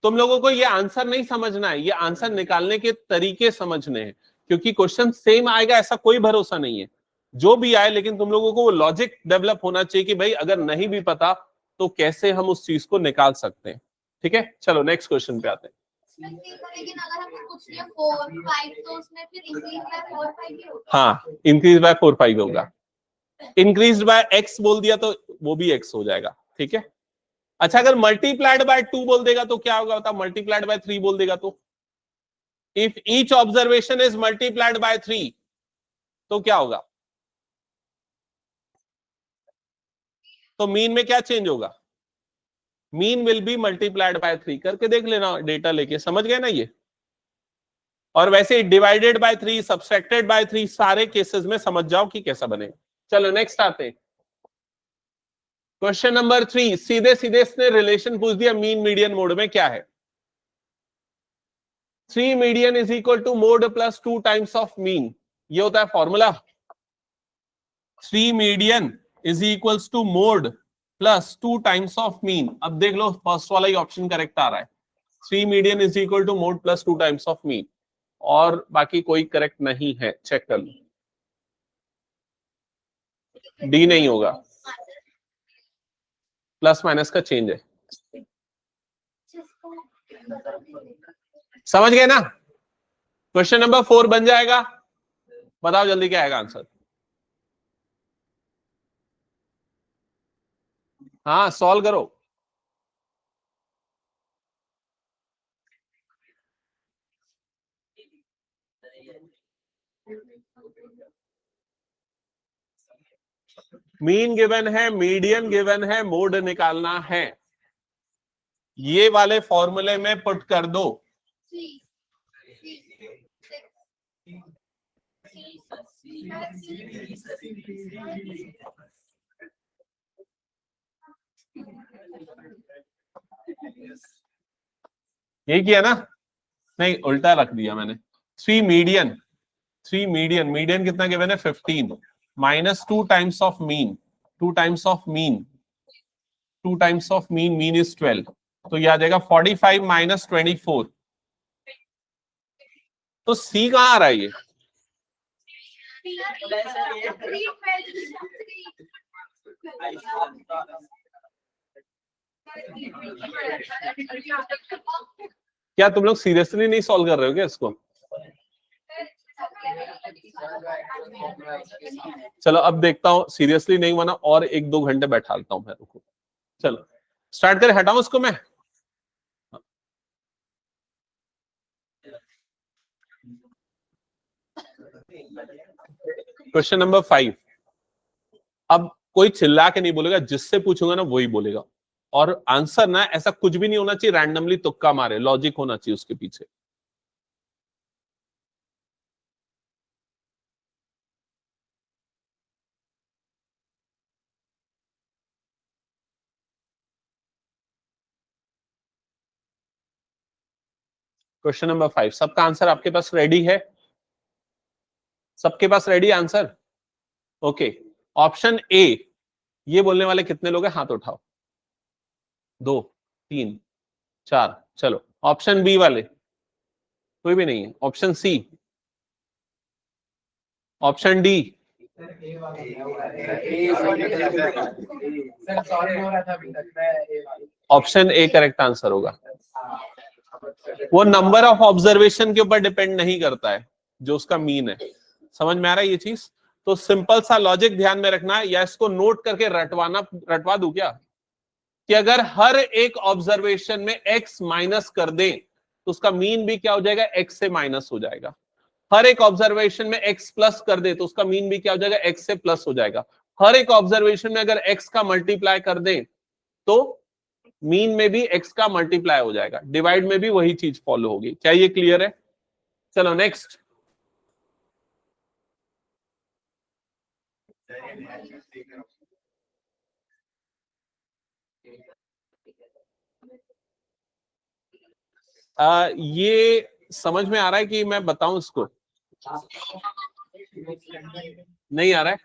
तुम लोगों को ये आंसर नहीं समझना है, ये आंसर निकालने के तरीके समझने हैं, क्योंकि क्वेश्चन सेम आएगा ऐसा कोई भरोसा नहीं है, जो भी आए, लेकिन तुम लोगों को वो लॉजिक डेवलप होना चाहिए कि भाई अगर नहीं भी पता तो कैसे हम उस चीज को निकाल सकते हैं। ठीक है, चलो नेक्स्ट क्वेश्चन पे आते हैं। लेकिन अगर हमने पूछ लिया 4, 5 तो उसमें फिर इंक्रीज बाय 4, 5 ही होगा। हाँ, इंक्रीज बाय 4, 5 होगा। इंक्रीज बाय x बोल दिया तो वो भी x हो जाएगा। ठीक है, अच्छा अगर मल्टीप्लाइड बाय 2 बोल देगा तो क्या होगा? बताओ, मल्टीप्लाइड बाय 3 बोल देगा तो? If each observation is multiplied by 3 तो क्या होगा? तो मीन में क्या चेंज होगा? Mean will be multiplied by 3। करके देख लेना डेटा लेके, समझ गए ना ये? और वैसे डिवाइडेड बाय 3, सब्सट्रैक्टेड बाय 3, सारे केसेस में समझ जाओ कि कैसा बनेगा। चलो नेक्स्ट आते हैं, क्वेश्चन नंबर 3। सीधे सीधे इसने रिलेशन पूछ दिया, मीन मीडियन मोड में क्या है? 3 median is equal to mode plus 2 times of mean, ये होता है formula. 3 median is equals to mode plus 2 times of mean. अब देख लो, फर्स्ट वाला ही ऑप्शन करेक्ट आ रहा है। 3 median is equal to mode plus 2 times of mean, और बाकी कोई करेक्ट नहीं है, चेक कर लो। डी नहीं होगा, प्लस माइनस का चेंज है। समझ गए ना? क्वेश्चन नंबर 4 बन जाएगा। बताओ जल्दी क्या आएगा आंसर? हाँ सॉल्व करो। मीन गिवन है, मीडियन गिवन है, मोड निकालना है। ये वाले फॉर्मूले में पुट कर दो। यही किया ना? नहीं, उल्टा रख दिया मैंने। 3 मीडियन, 3 मीडियन, मीडियन कितना गिवन है 15, minus 2 times of mean, 2 times of mean, 2 times of mean, mean is 12, तो ये आ जाएगा 45 माइनस 24। तो सी कहां आ रहा है ये? क्या तुम लोग सीरियसली नहीं सॉल्व कर रहे हो क्या इसको? चलो अब देखता हूं, सीरियसली नहीं माना और 1-2 घंटे बैठाता हूं मैं। रुको, चलो स्टार्ट करें, हटाऊं इसको मैं। Question number 5। अब कोई चिल्ला के नहीं बोलेगा, जिससे पूछूंगा ना वही बोलेगा, और आंसर ना ऐसा कुछ भी नहीं होना चाहिए रैंडमली तुक्का मारे, लॉजिक होना चाहिए उसके पीछे। क्वेश्चन नंबर 5, सबका आंसर आपके पास रेडी है? सबके पास ready answer? Okay, option A, ये बोलने वाले कितने लोग हैं? हाथ उठाओ। 2, 3, 4, चलो। ऑप्शन बी वाले कोई भी नहीं है। Option C, option D, option A correct answer होगा। वो नंबर ऑफ ऑब्जर्वेशन के ऊपर डिपेंड नहीं करता है, जो उसका मीन है। समझ में आ रहा है ये चीज? तो सिंपल सा लॉजिक ध्यान में रखना है, या इसको नोट करके रटवा दूं क्या, कि अगर हर एक ऑब्जर्वेशन में x माइनस कर दे तो उसका मीन भी क्या हो जाएगा? x से माइनस हो जाएगा। हर एक ऑब्जर्वेशन में x प्लस कर दे तो उसका मीन भी क्या हो जाएगा? x से प्लस हो जाएगा। हर एक ऑब्जर्वेशन में अगर x का मल्टीप्लाई कर दे तो मीन में भी x का मल्टीप्लाई हो जाएगा, डिवाइड में भी वही चीज फॉलो होगी। क्या ये क्लियर है? चलो नेक्स्ट। ये समझ में आ रहा है कि मैं बताऊं इसको? नहीं आ रहा है?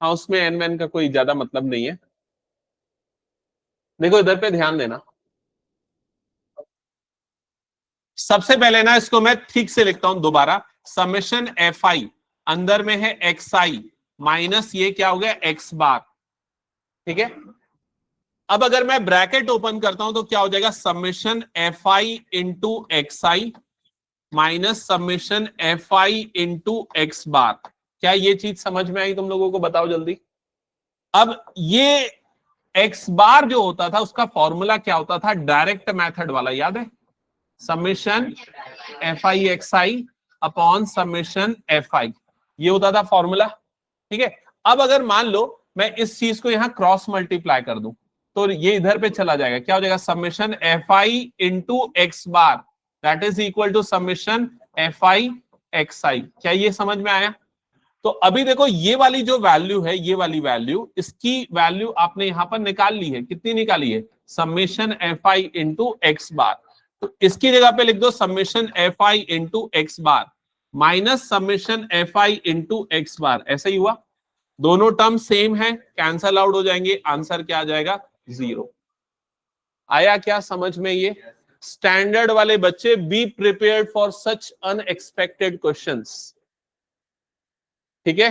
हाँ, उसमें एन मैन का कोई ज्यादा मतलब नहीं है। देखो इधर पे ध्यान देना। सबसे पहले ना इसको मैं ठीक से लिखता हूं दोबारा। समेशन एफ आई अंदर में है एक्स आई माइनस ये क्या हो गया एक्स बार, ठीक है। अब अगर मैं ब्रैकेट ओपन करता हूं तो क्या हो जाएगा, summation F I into X I minus summation F I into X bar. क्या ये चीज समझ में आई तुम लोगों को? बताओ जल्दी। अब ये एक्स बार जो होता था उसका फॉर्मूला क्या होता था, डायरेक्ट मेथड वाला, याद है? Summation F I X I upon summation F I, ये होता था फॉर्मूला, ठीक है। अब अगर मान लो मैं इस चीज को यहां क्रॉस मल्टीप्लाई कर दूं तो ये इधर पे चला जाएगा, क्या हो जाएगा, summation F I into X bar that is equal to summation F I X I. क्या ये समझ में आया? तो अभी देखो ये वाली जो वैल्यू है, ये वाली वैल्यू, इसकी वैल्यू आपने यहां पर निकाल ली है। कितनी निकाली है? Summation F I into X bar. तो इसकी जगह पे लिख दो summation F I into X bar minus summation F I into X bar. ऐसा ही हुआ, दोनों टर्म सेम है, कैंसल आउट हो जाएंगे, आंसर क्या आ जाएगा, 0। आया क्या समझ में? ये स्टैंडर्ड वाले बच्चे be prepared for such unexpected questions, ठीक है।